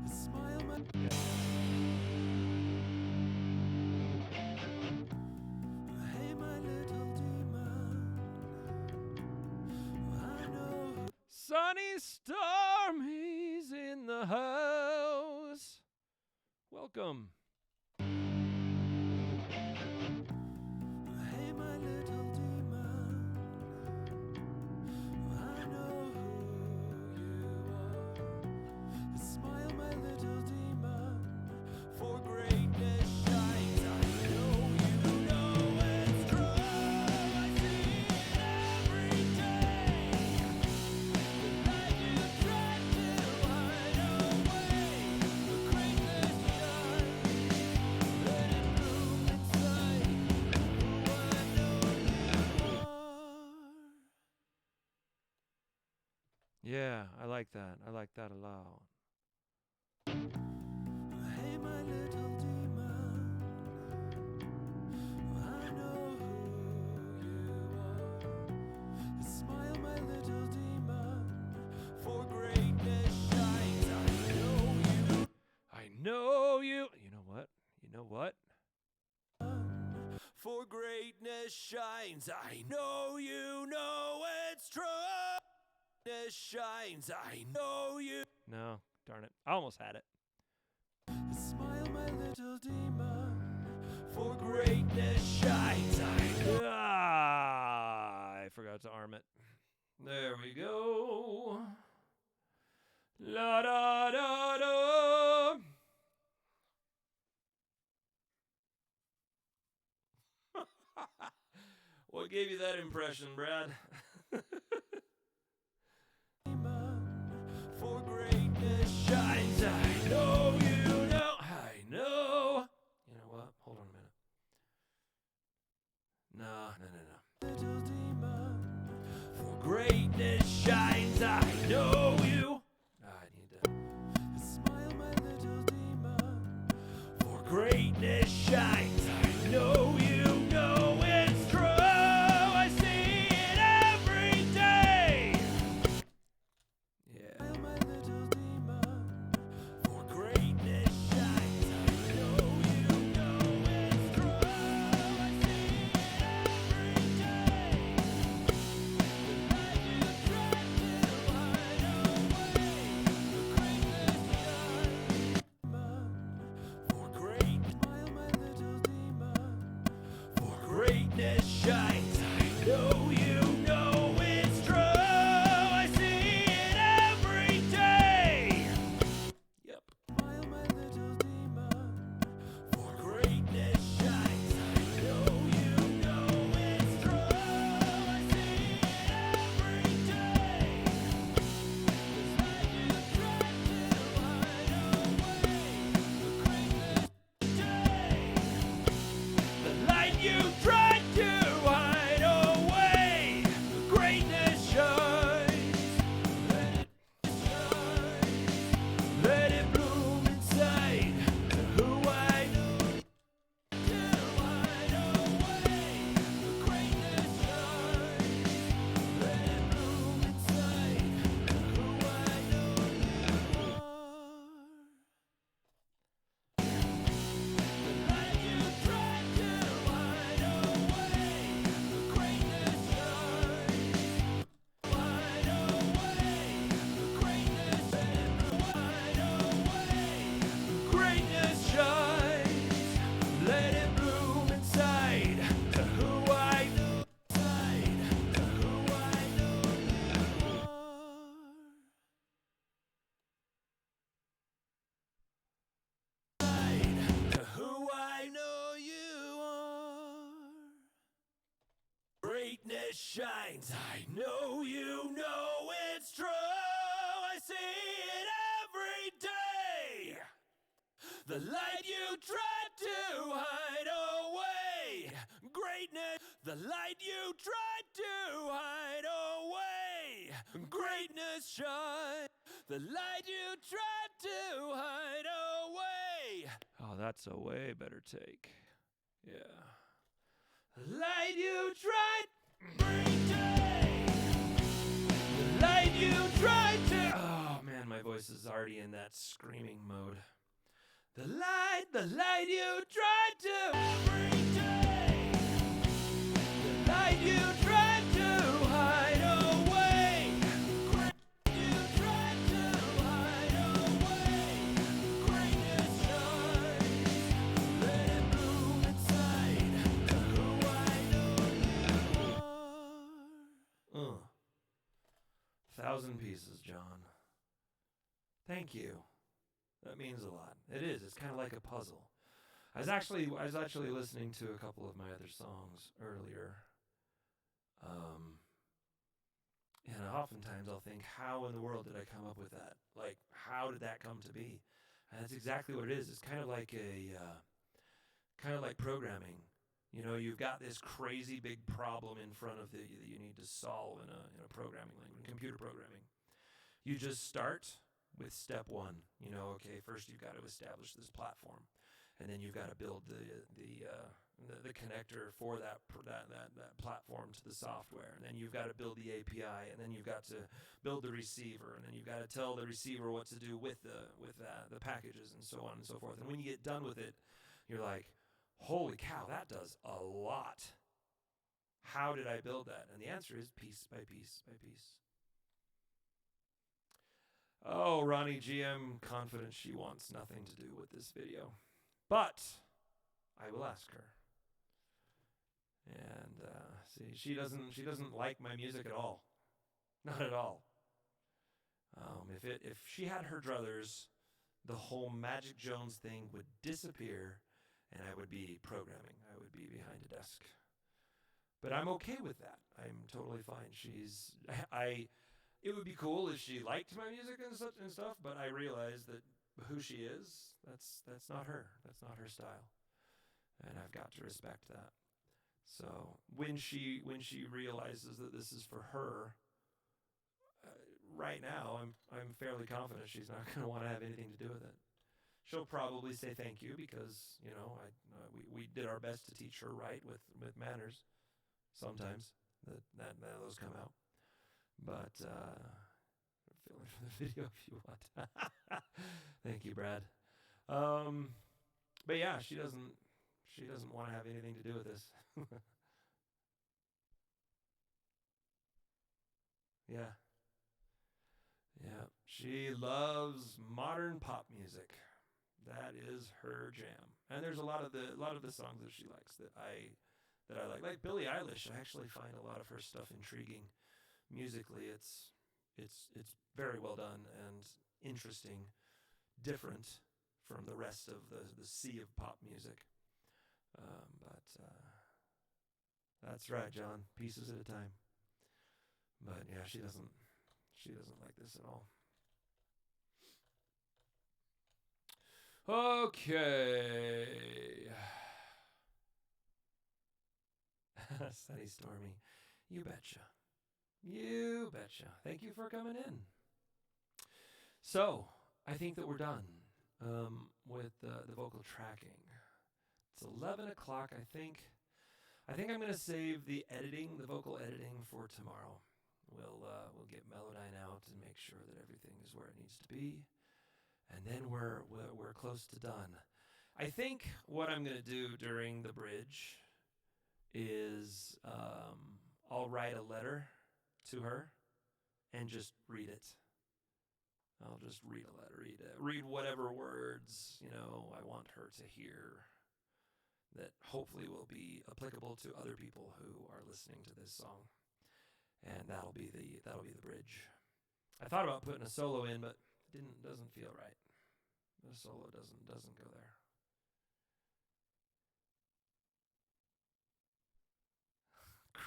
Smile, my Yeah. hey, my little demon, I know. Sunny Stormy's in the house. Welcome. Hey, my little demon, I know who you are. Smile, my little demon, for greatness shines. I know you know it's true. I see it every day. The light you tried to hide away. The greatness shines. Let it bloom inside. Oh, I know you are. Yeah, I like that. I like that a lot. Hey, my little demon, I know who you are. Smile, my little demon, for greatness shines. I know you. You know what? You know what? For greatness shines. I know you know it's true. Greatness shines. I know you. No, darn it. I almost had it. Smile, my little demon, for greatness shines. I know. I forgot to arm it. There we go. La da da da. What gave you that impression, Brad? For greatness shines. I know you know. I know. You know what? Hold on a minute. No. Little demon, For greatness shines. I know you. I need to. smile, my little demon, For greatness shines. I know you know it's true. I see it every day. Yeah. smile, my little demon, For greatness shines. I know you know it's true. I see it every day. The light you tried to hide away. The greatness shines. For great. Smile, my greatness shines. I know you know it's true. I see it every day. The light you tried to hide away. Greatness. The light you tried to hide away. Greatness shines. The light you tried to hide away. Oh, that's a way better take. Yeah. The light you tried every day. The light you tried to. Oh man, my voice is already in that screaming mode. The light you tried to every day. The light you tried to hide away. You tried to hide away. Greatness shines. Let it bloom inside who I know you are. 1,000 pieces, John. Thank you. That means a lot. It is. It's kind of like a puzzle. I was actually listening to a couple of my other songs earlier. And oftentimes I'll think, how in the world did I come up with that? Like, how did that come to be? And that's exactly what it is. It's kind of like programming. You know, you've got this crazy big problem in front of you that you need to solve in a programming language, computer programming. You just start with step one. You know, okay, first you've got to establish this platform, and then you've got to build the connector for that platform to the software, and then you've got to build the API, and then you've got to build the receiver, and then you've got to tell the receiver what to do with the packages, and so on and so forth. And when you get done with it, you're like, holy cow, that does a lot. How did I build that? And the answer is piece by piece by piece. Oh, Ronnie G, I'm confident she wants nothing to do with this video, but I will ask her. And see, she doesn't like my music at all, not at all. If she had her druthers, the whole Magic Jones thing would disappear, and I would be programming. I would be behind a desk. But I'm okay with that. I'm totally fine. It would be cool if she liked my music and stuff, but I realize that who she is, that's not her. That's not her style. And I've got to respect that. So when she realizes that this is for her, right now I'm fairly confident she's not going to want to have anything to do with it. She'll probably say thank you because, you know, we did our best to teach her right with manners. Sometimes those come out. But fill in for the video if you want. Thank you, Brad. But yeah, she doesn't want to have anything to do with this. Yeah. She loves modern pop music. That is her jam. And there's a lot of the songs that she likes that I like. Like Billie Eilish, I actually find a lot of her stuff intriguing. Musically, it's very well done and interesting, different from the rest of the sea of pop music. But that's right, John. Pieces at a time. But yeah, she doesn't like this at all. Okay. Sunny Stormy. You betcha. You betcha. Thank you for coming in. So, I think that we're done with the vocal tracking. It's 11 o'clock. I think I'm going to save the vocal editing for tomorrow. We'll get Melodyne out and make sure that everything is where it needs to be. And then we're close to done. I think what I'm going to do during the bridge is I'll write a letter to her and just read it. I'll just read a letter, read whatever words, I want her to hear that hopefully will be applicable to other people who are listening to this song. And that'll be the bridge. I thought about putting a solo in, but doesn't feel right. The solo doesn't go there.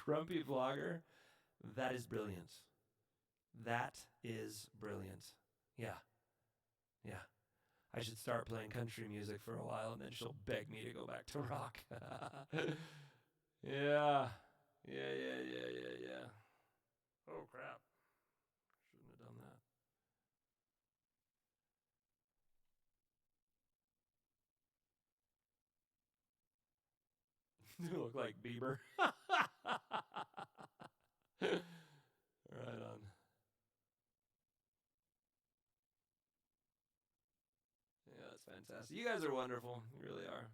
Grumpy vlogger. That is brilliant. That is brilliant. Yeah. Yeah. I should start playing country music for a while, and then she'll beg me to go back to rock. Yeah. Yeah. Oh, crap. Shouldn't have done that. You look like Bieber. Right on. Yeah, that's fantastic. You guys are wonderful. You really are.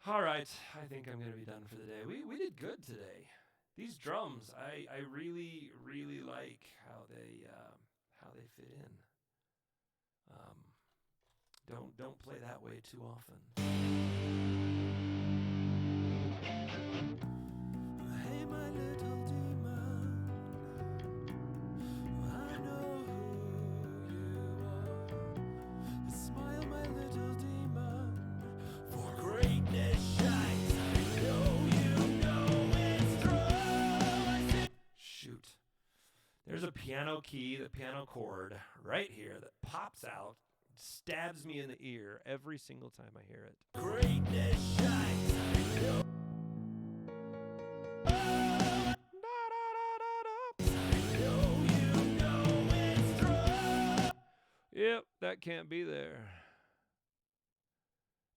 All right, I think I'm gonna be done for the day. We did good today. These drums, I really like how they fit in. Don't play that way too often. Hey, my little demon, I know who you are. Smile, my little demon, for greatness shines. I know it's true. Shoot. There's a piano key, the piano chord right here that pops out, stabs me in the ear every single time I hear it. Greatness shines. I know. Yep, that can't be there.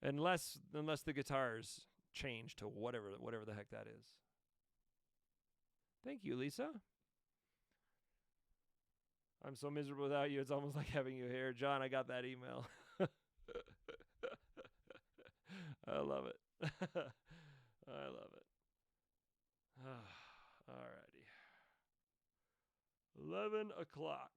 Unless the guitars change to whatever the heck that is. Thank you, Lisa. I'm so miserable without you. It's almost like having you here. John, I got that email. I love it. I love it. Alrighty. 11 o'clock.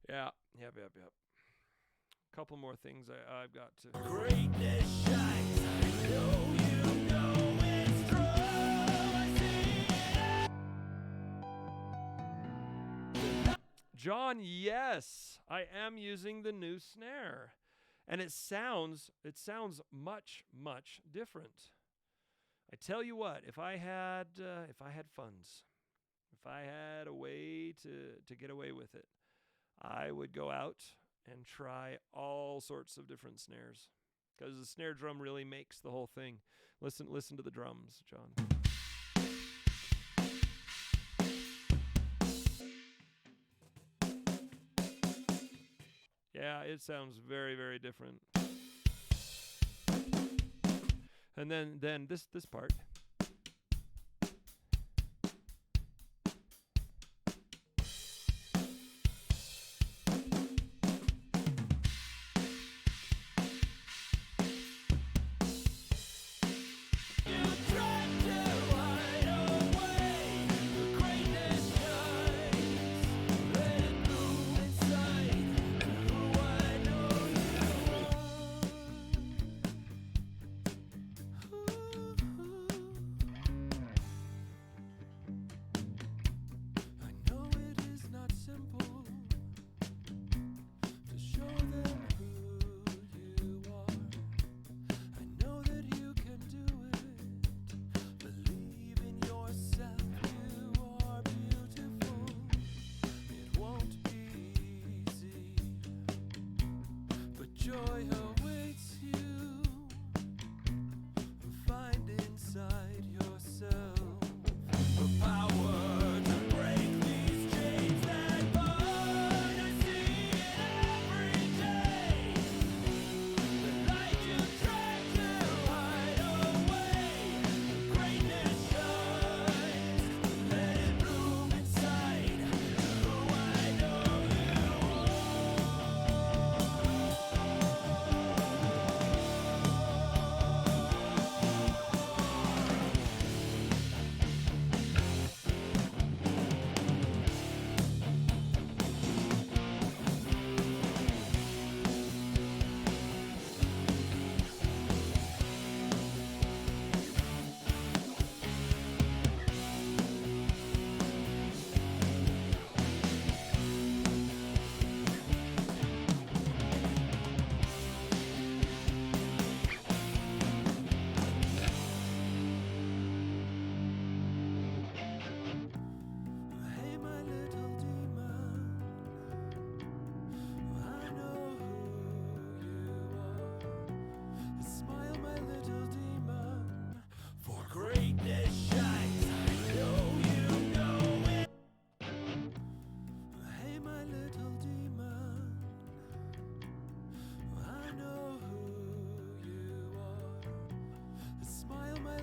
Yeah. Yep. Couple more things I've got to. Greatness shines. I know it's true. I see it. John, yes, I am using the new snare, and it sounds much different. I tell you what, if I had funds, if I had a way to get away with it, I would go out and try all sorts of different snares, because the snare drum really makes the whole thing. Listen to the drums, John. Yeah, it sounds very different. And then this part. Joy awaits you. Find inside yourself the power to break these chains that bind. I see it every day. The light you tried to hide away. Greatness shines. Let it bloom inside. Who I know you are.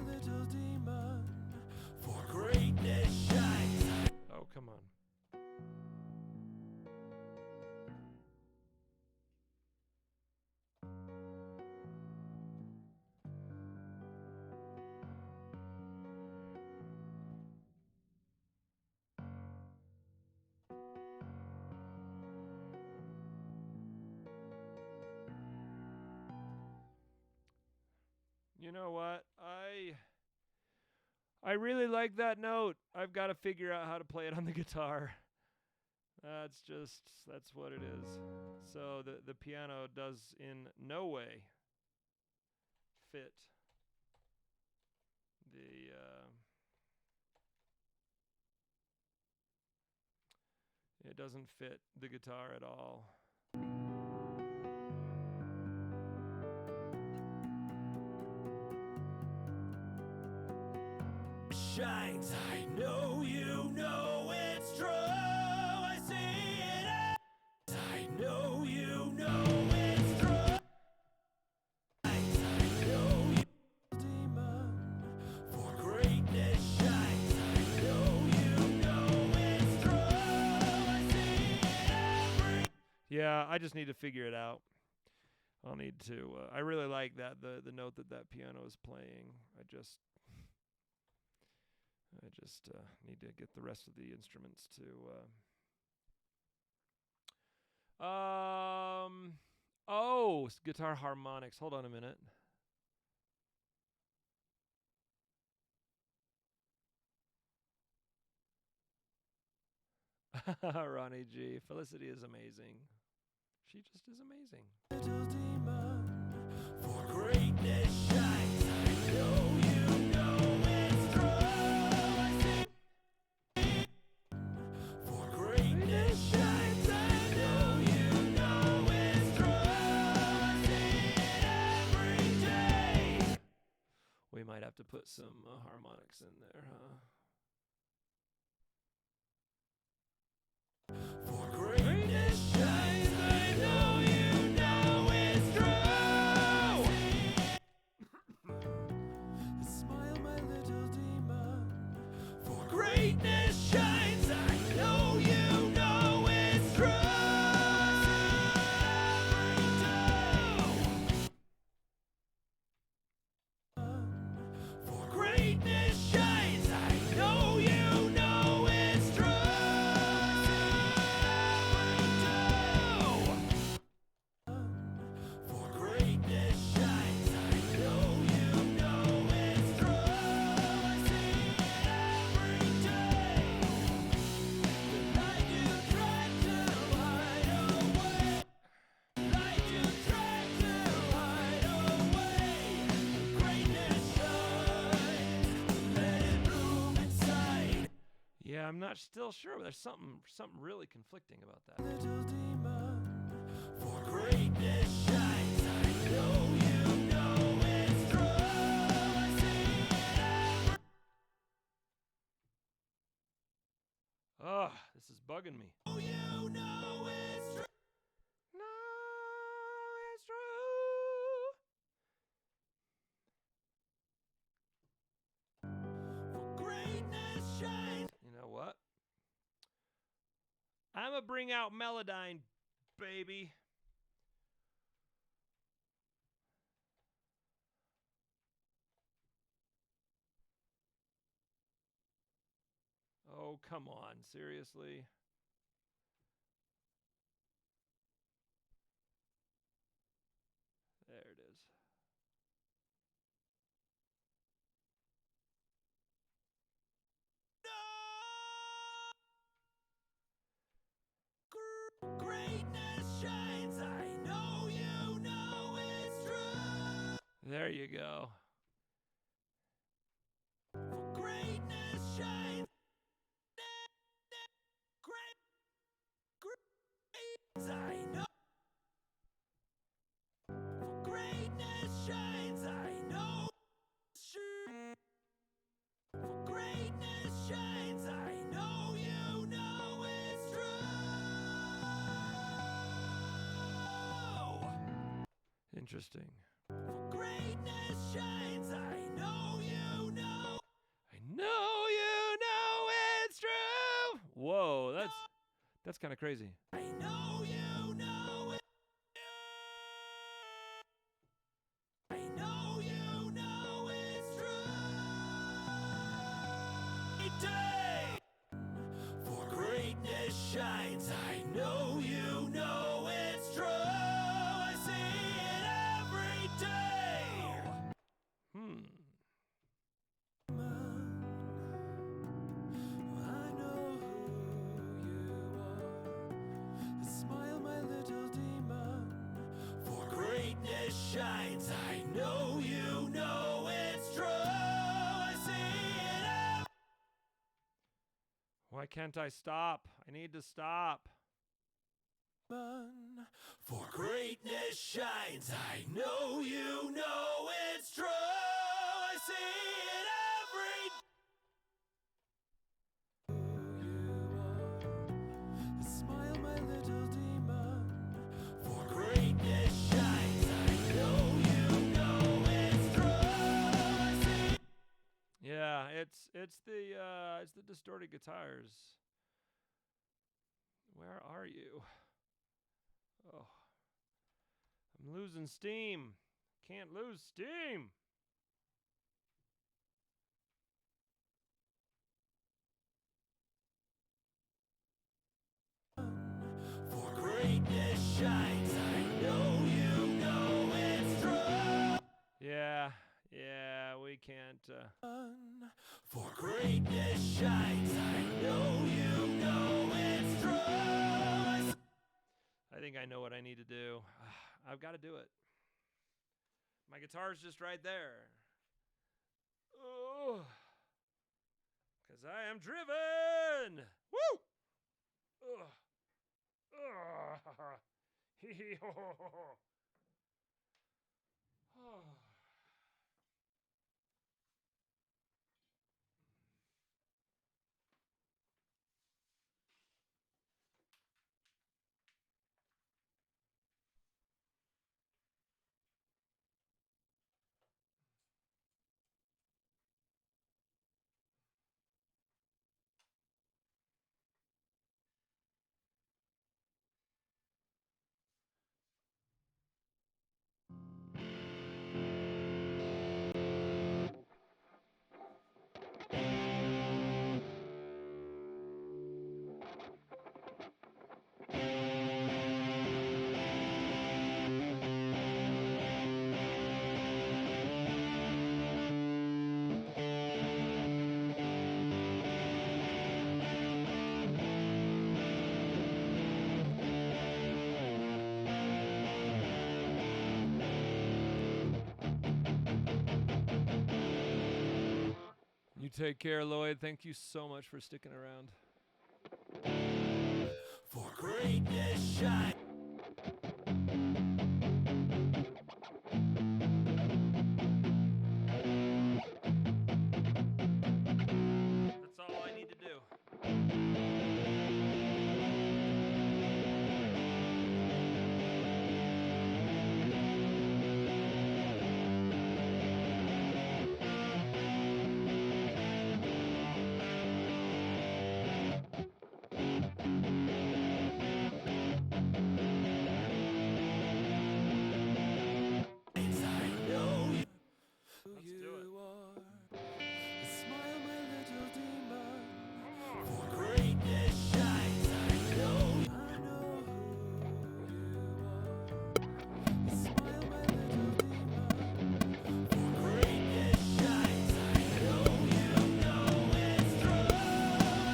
little demon, for greatness shines. Oh, come on. You know what? I really like that note. I've got to figure out how to play it on the guitar. That's what it is. So the piano does in no way fit the it doesn't fit the guitar at all. Shines, I know you know it's true. I see it. I know you know it's true. Shines, I know you demon, for greatness shines. I know you know it's true. I see it every. Yeah, I just need to figure it out. I'll need to. I really like that the note that piano is playing. I just need to get the rest of the instruments to. Guitar harmonics. Hold on a minute. Ronnie G. Felicity is amazing. She just is amazing. Little demon, for greatness shines. I know you know it's true. I see. For greatness shines. I know you know it's true. I see it every day. We might have to put some harmonics in there, huh? For greatness shines. I know you know it's true. Smile, my little demon. For greatness shines. I know you know it's true. For greatness shines. I know you know it's true. For greatness shines. I know you know it's true. I see it every day. The light you tried to hide away. Light you tried to hide away. Greatness shines. Let it bloom inside. Yeah, I'm not still sure. But there's something really conflicting about that. Little demon, for greatness shines. I know you know it's true. I see it Ugh, this is bugging me. every. You know it's true. No, it's true. For greatness shines. You know what? I'm gonna bring out Melodyne, baby. Oh, come on. Seriously? There it is. Greatness shines. I know you know it's true. There you go. For greatness shines. Great. I know. For greatness shines. I know. For greatness shines. I know you know it's true. Interesting. For greatness shines. I know you That's kind of crazy. I know you know it. I know you know it's true. Day for greatness shines. I know you know it's true. I see it every day. I know who you are. Smile, my little demon. For greatness shines. I know you know it's true. I see it. Why can't I stop? I need to stop. For greatness shines. I know you know it's true. I see it every day. Smile, my little demon. For greatness shines. I know you know it's true. I see. Yeah, it's the distorted guitars. Where are you? Oh, I'm losing steam. Can't lose steam. For greatness shines. I know you know it's true. Yeah, we can't. For greatness shines. I know you know it's true. I think I know what I need to do. I've got to do it. My guitar's just right there. Oh, because I am driven. Woo! Ugh. Ugh. Hee ho ho ho. Oh. You take care, Lloyd. Thank you so much for sticking around. For greatness shines. That's all I need to do. I know you. Let's do it. Smile, my little demon. For greatness shines. I know who you are. Smile, my little demon. For greatness shines. I know you know it's true. I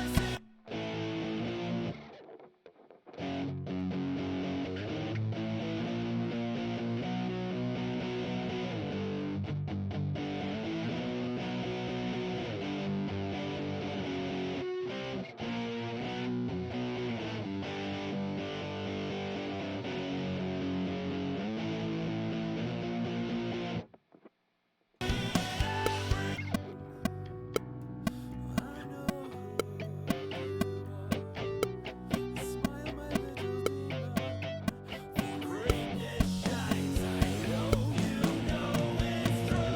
know who you are. Smile, my little demon. For greatness shines. I know you know it's true.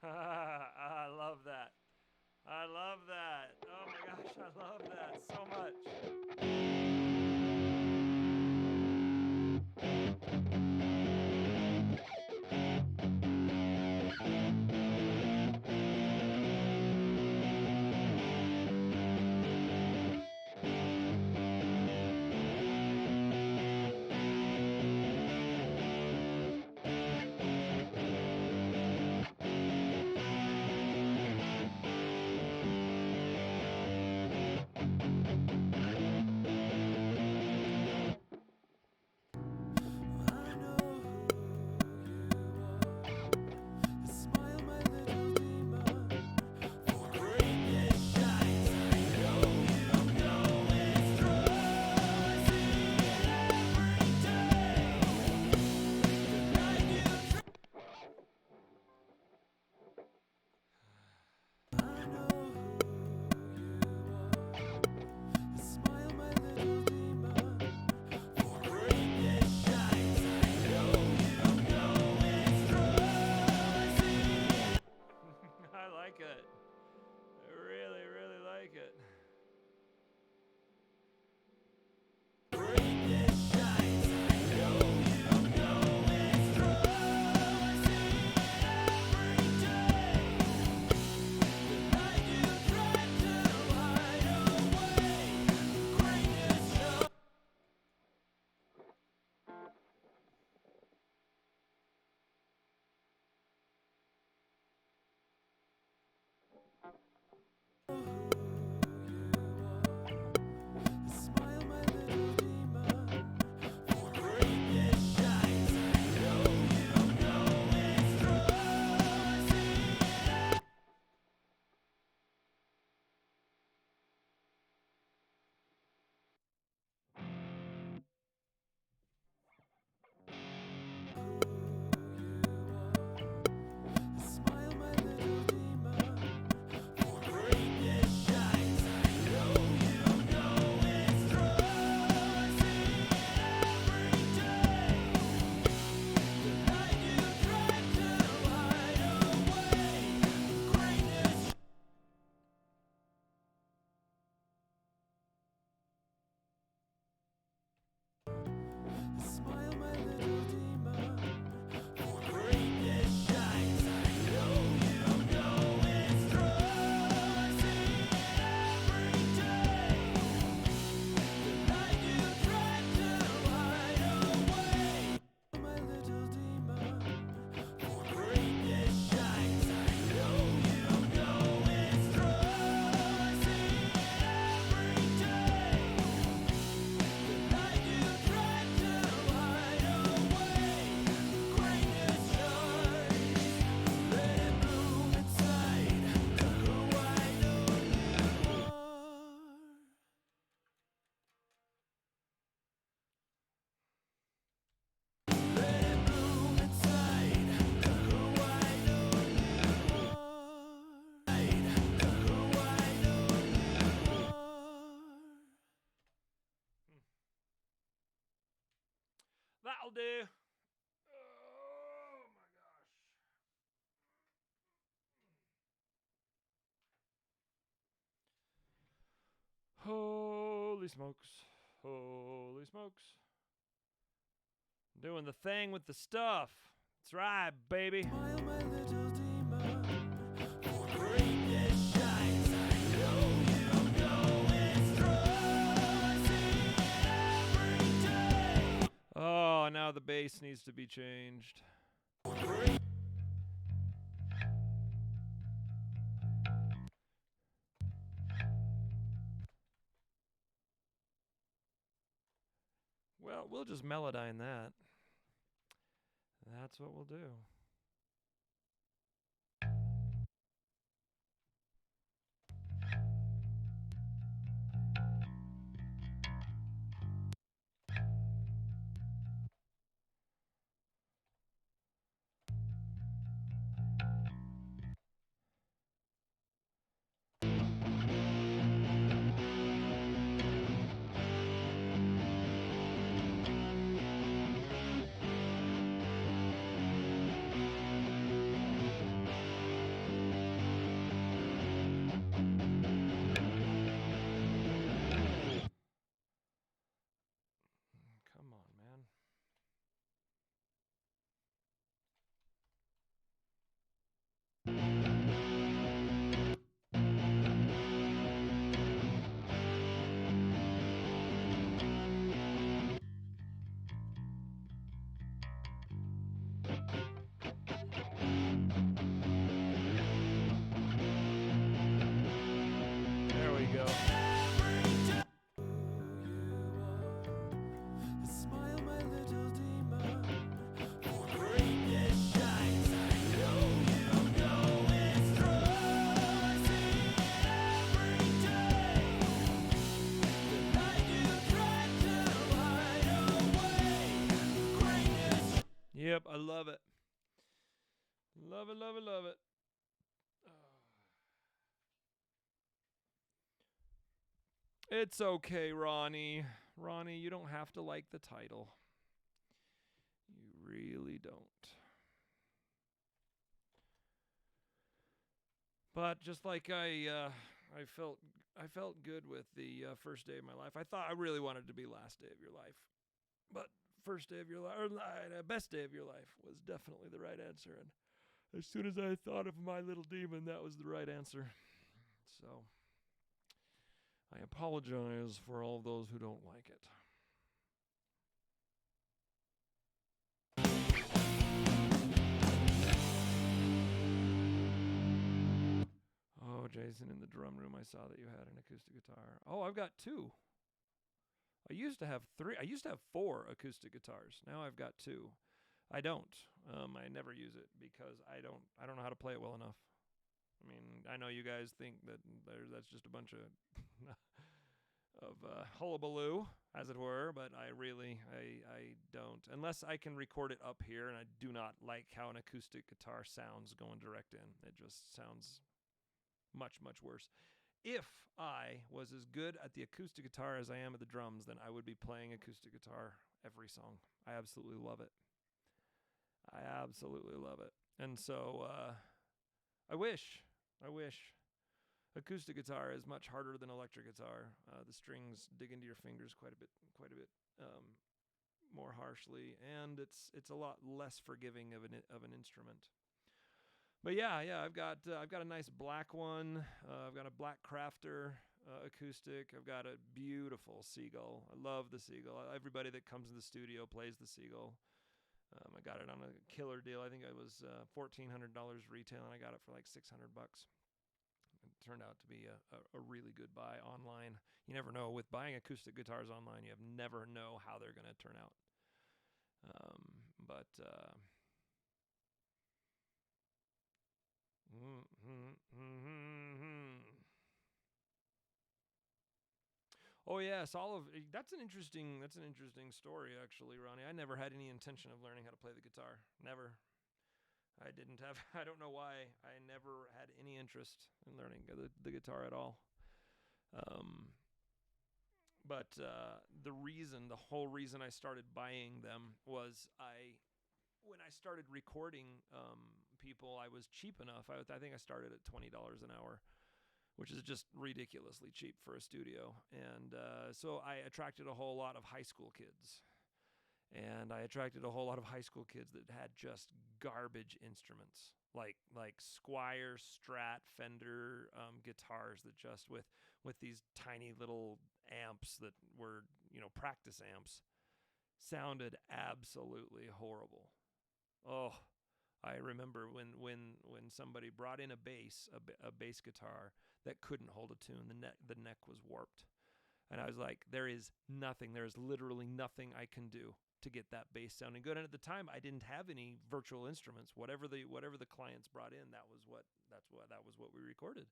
I love that. I love that. Oh my gosh, I love that so much. like it. I really, really like it. Smile, my little demon. For greatness shines. I know you know it's true. I see it. Smile, my little demon. For greatness shines. I know you know it's true. I see it every day. The night you tried to hide away. Greatness. Smile, my little demon. For greatness shines. I know you know it's true. I see it every day. The night you tried to hide away. My little demon. For greatness shines. I know you know it's true. I see it every day. The night you tried to hide away. Greatness shines. Let it bloom inside. Who I know you are. Let it bloom inside. Who I know you are. Who I know you are. That'll do. Oh my gosh. Holy smokes. Holy smokes. Doing the thing with the stuff. That's right, baby. Smile, my little demon. For greatness shines. I know you know it's true. I see it every day. Oh, now the bass needs to be changed. Well, we'll just melodyne that. That's what we'll do. Come on, man. There we go. Smile, my little demon. For greatness shines. I know you know it's true. I see it every day. The night you tried to hide away. Greatness. Yep, I love it. Love it, love it, love it. It's okay, Ronnie. Ronnie, you don't have to like the title. You really don't. But just like I felt good with the first day of my life. I thought I really wanted to be last day of your life, but first day of your life or best day of your life was definitely the right answer. And as soon as I thought of my little demon, that was the right answer. So I apologize for all those who don't like it. Oh, Jason, in the drum room, I saw that you had an acoustic guitar. Oh, I've got two. I used to have three. I used to have four acoustic guitars. Now I've got two. I don't. I never use it because I don't know how to play it well enough. I mean, I know you guys think that that's just a bunch of hullabaloo, as it were, but I don't. Unless I can record it up here, and I do not like how an acoustic guitar sounds going direct in. It just sounds much worse. If I was as good at the acoustic guitar as I am at the drums, then I would be playing acoustic guitar every song. I absolutely love it. I absolutely love it. And so I wish acoustic guitar is much harder than electric guitar. The strings dig into your fingers quite a bit more harshly, and it's a lot less forgiving of an instrument. But yeah, I've got a nice black one. I've got a black Crafter acoustic. I've got a beautiful Seagull. I love the Seagull. Everybody that comes in the studio plays the Seagull. I got it on a killer deal. I think it was $1,400 retail, and I got it for like $600. It turned out to be a really good buy online. You never know with buying acoustic guitars online. You never know how they're going to turn out. But oh yes, all of that's an interesting story actually, Ronnie. I never had any intention of learning how to play the guitar. Never. I didn't have. I don't know why. I never had any interest in learning the guitar at all. Um, but the whole reason I started buying them was when I started recording people, I was cheap enough. I think I started at $20 an hour, which is just ridiculously cheap for a studio. And so I attracted a whole lot of high school kids. And I attracted a whole lot of high school kids that had just garbage instruments, like Squier, Strat, Fender guitars that just with these tiny little amps that were practice amps sounded absolutely horrible. Oh, I remember when somebody brought in a bass guitar that couldn't hold a tune. The neck was warped, and I was like, there is literally nothing I can do to get that bass sounding good. And at the time, I didn't have any virtual instruments. Whatever the clients brought in, that was what we recorded.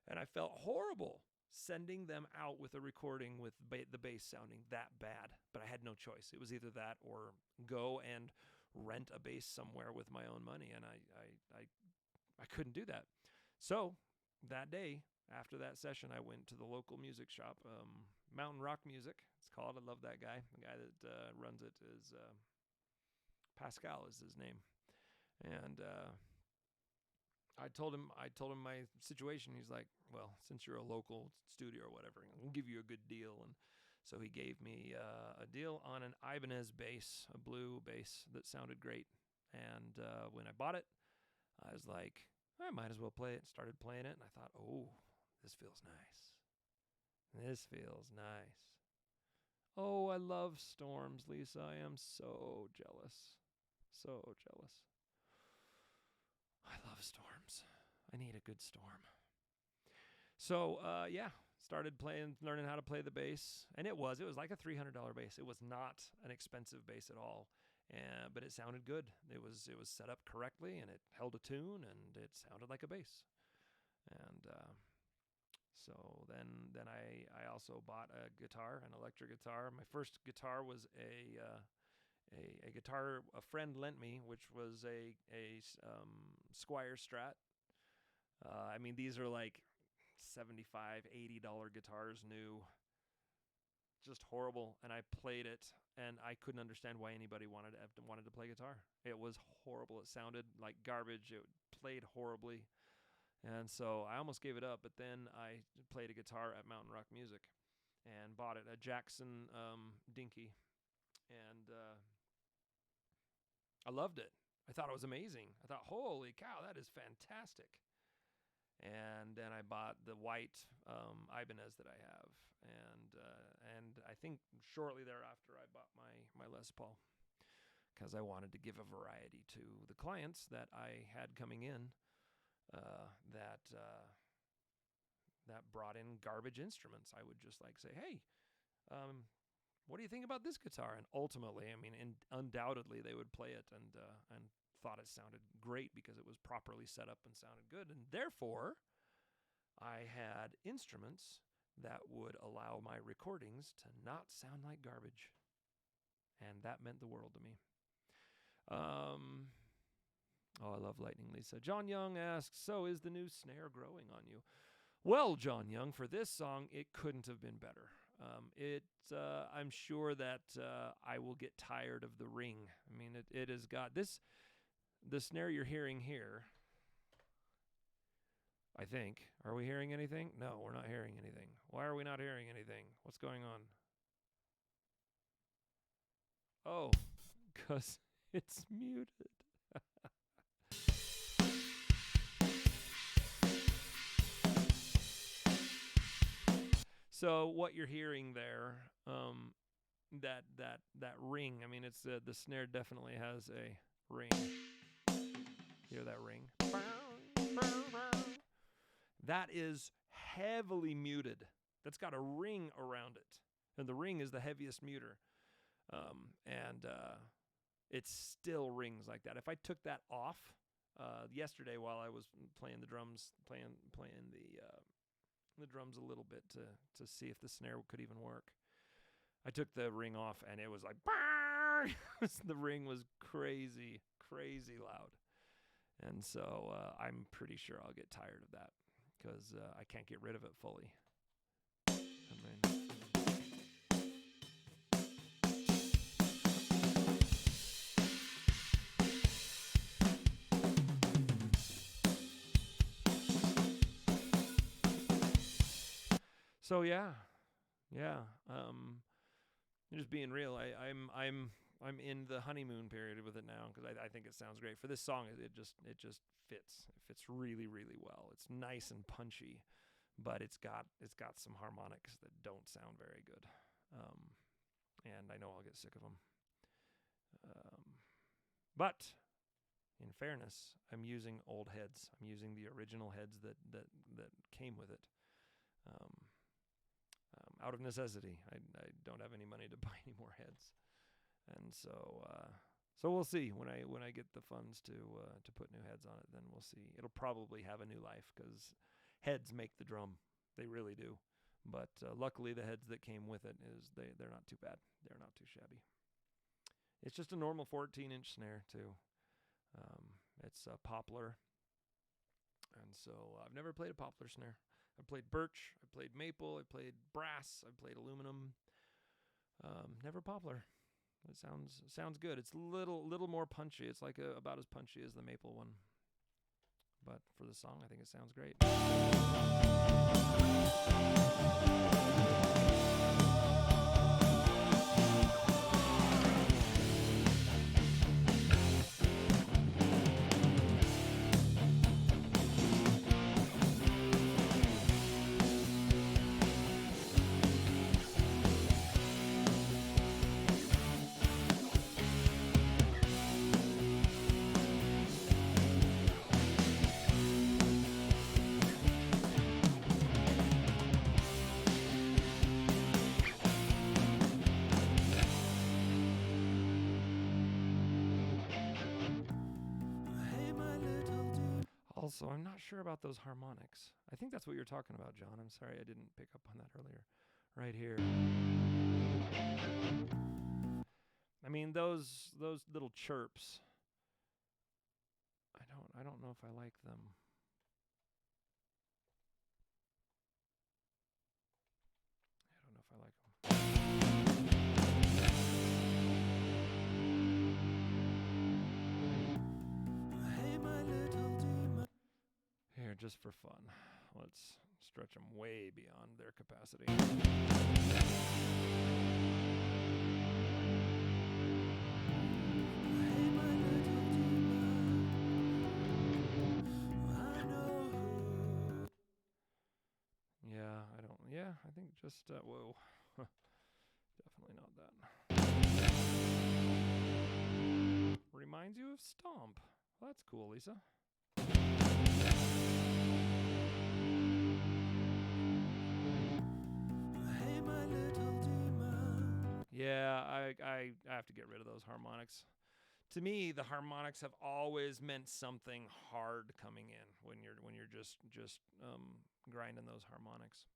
And I felt horrible sending them out with a recording with the bass sounding that bad. But I had no choice. It was either that or go and rent a bass somewhere with my own money, and I couldn't do that. So that day, after that session, I went to the local music shop, Mountain Rock Music. It's called. I love that guy. The guy that runs it is Pascal is his name, and I told him my situation. He's like, well, since you're a local studio or whatever, I'll give you a good deal. And so he gave me a deal on an Ibanez bass, a blue bass that sounded great. And when I bought it, I was like, I might as well play it. Started playing it, and I thought, oh, this feels nice. This feels nice. Oh, I love storms, Lisa. I am so jealous. So jealous. I love storms. I need a good storm. So, started learning how to play the bass, and it was like a $300 bass. It was not an expensive bass at all, but it sounded good. It was set up correctly, and it held a tune, and it sounded like a bass. And so then I also bought a guitar, an electric guitar. My first guitar was a guitar a friend lent me, which was a Squier Strat. I mean, these are like $75, $80 guitars new, just horrible. And I played it, and I couldn't understand why anybody wanted to play guitar. It was horrible. It sounded like garbage. It played horribly, And so I almost gave it up, but then I played a guitar at Mountain Rock Music and bought it, a Jackson Dinky, and I loved it. I thought it was amazing. I thought, holy cow, that is fantastic. And then I bought the white Ibanez that I have, and I think shortly thereafter I bought my Les Paul because I wanted to give a variety to the clients that I had coming in that brought in garbage instruments. I would just like say, hey, what do you think about this guitar? And ultimately, I mean, undoubtedly they would play it and thought it sounded great because it was properly set up and sounded good. And therefore, I had instruments that would allow my recordings to not sound like garbage. And that meant the world to me. Oh, I love Lightning Lisa. John Young asks, so is the new snare growing on you? Well, John Young, for this song, it couldn't have been better. I'm sure that I will get tired of the ring. I mean, it has got this, the snare you're hearing here, I think. Are we hearing anything? No, we're not hearing anything. Why are we not hearing anything? What's going on? Oh, because it's muted. So what you're hearing there, that ring. I mean, it's the snare definitely has a ring. Hear that ring? That is heavily muted. That's got a ring around it, and the ring is the heaviest muter, and it still rings like that. If I took that off yesterday while I was playing the drums, playing the drums a little bit to see if the snare could even work, I took the ring off, and it was like, the ring was crazy loud. And so I'm pretty sure I'll get tired of that because I can't get rid of it fully. I mean, so yeah. Just being real, I'm in the honeymoon period with it now because I think it sounds great. For this song, it just fits. It fits really well. It's nice and punchy, but it's got some harmonics that don't sound very good, and I know I'll get sick of them. But in fairness, I'm using old heads. I'm using the original heads that came with it. Out of necessity. I don't have any money to buy any more heads, and so we'll see when I get the funds to put new heads on it. Then we'll see. It'll probably have a new life because heads make the drum. They really do. But luckily, the heads that came with it they're not too bad. They're not too shabby. It's just a normal 14-inch snare too. It's a poplar, and so I've never played a poplar snare. I played birch, I played maple, I played brass, I played aluminum. Never poplar. It sounds good. It's little more punchy. It's like about as punchy as the maple one. But for the song, I think it sounds great. Also, I'm not sure about those harmonics. I think that's what you're talking about, John. I'm sorry I didn't pick up on that earlier. Right here. I mean, those little chirps. I don't know if I like them. I don't know if I like them. here just for fun. Let's stretch them way beyond their capacity. Hey, my little demon, I know who. Yeah, I think just, whoa. Definitely not that. Reminds you of Stomp. Well, that's cool, Lisa. Hey, my little demon. Yeah, I have to get rid of those harmonics. To me, the harmonics have always meant something hard coming in when you're just grinding those harmonics,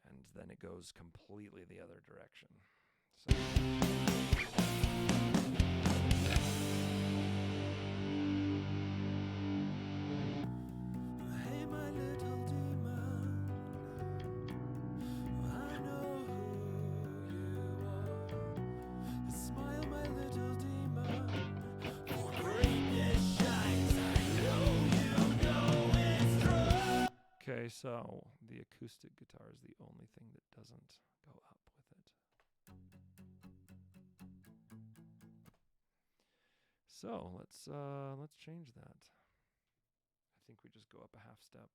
and then it goes completely the other direction. So. Hey, my little demon, I know who you are. Smile, my little demon, for greatness shines. I know you know it's true. Okay, so the acoustic guitar is the only thing that doesn't go up with it. So let's change that. I think we just go up a half step.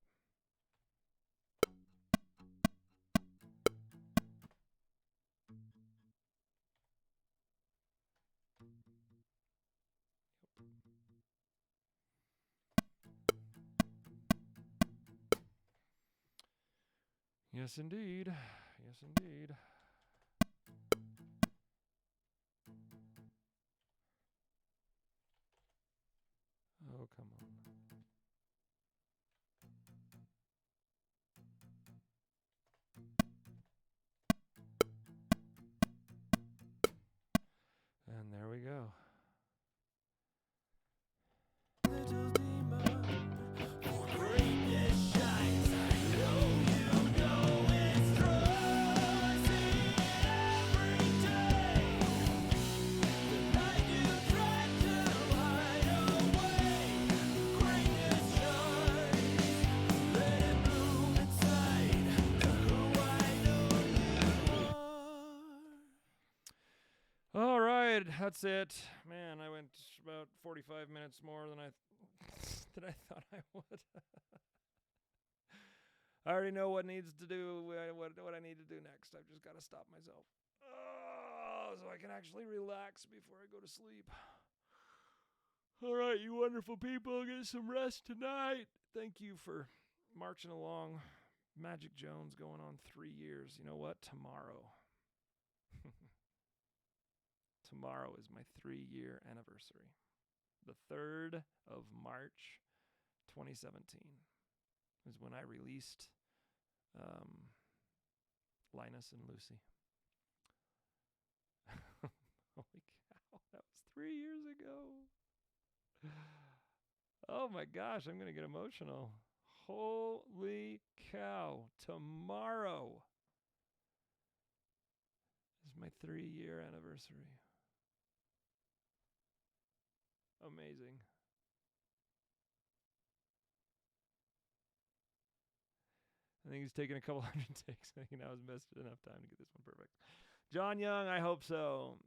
Yes, indeed. Yes, indeed. Oh, come on. And there we go. Little demon, for greatness shines. I know you know it's true. I see it every day. The night you tried to hide away. Greatness shines. Let it bloom inside. Who I know you are. All right, that's it. Man, I went about 45 minutes more than I thought I would. I already know what needs to do. What I need to do next. I've just got to stop myself, so I can actually relax before I go to sleep. All right, you wonderful people, get some rest tonight. Thank you for marching along. Magic Jones going on 3 years. You know what? Tomorrow is my 3-year anniversary. The 3rd of March, 2017 is when I released Linus and Lucy. Holy cow, that was 3 years ago. Oh my gosh, I'm going to get emotional. Holy cow, tomorrow is my 3-year anniversary. Amazing. I think he's taken a couple hundred takes. I think I was missed enough time to get this one perfect. John Young, I hope so.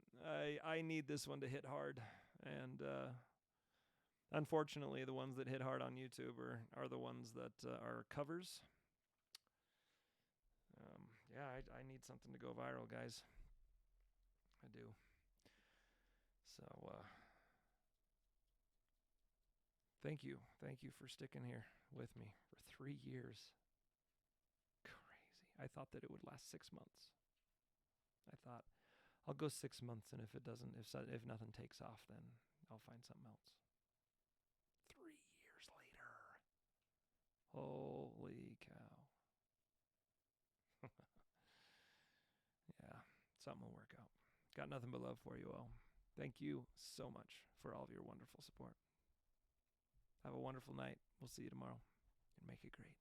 I need this one to hit hard. And unfortunately, the ones that hit hard on YouTube are the ones that are covers. Yeah, I need something to go viral, guys. I do. So thank you. Thank you for sticking here with me for 3 years. Crazy. I thought that it would last 6 months. I thought I'll go 6 months, and if nothing takes off, then I'll find something else. 3 years later. Holy cow. Yeah, something will work out. Got nothing but love for you all. Thank you so much for all of your wonderful support. Have a wonderful night. We'll see you tomorrow, and make it great.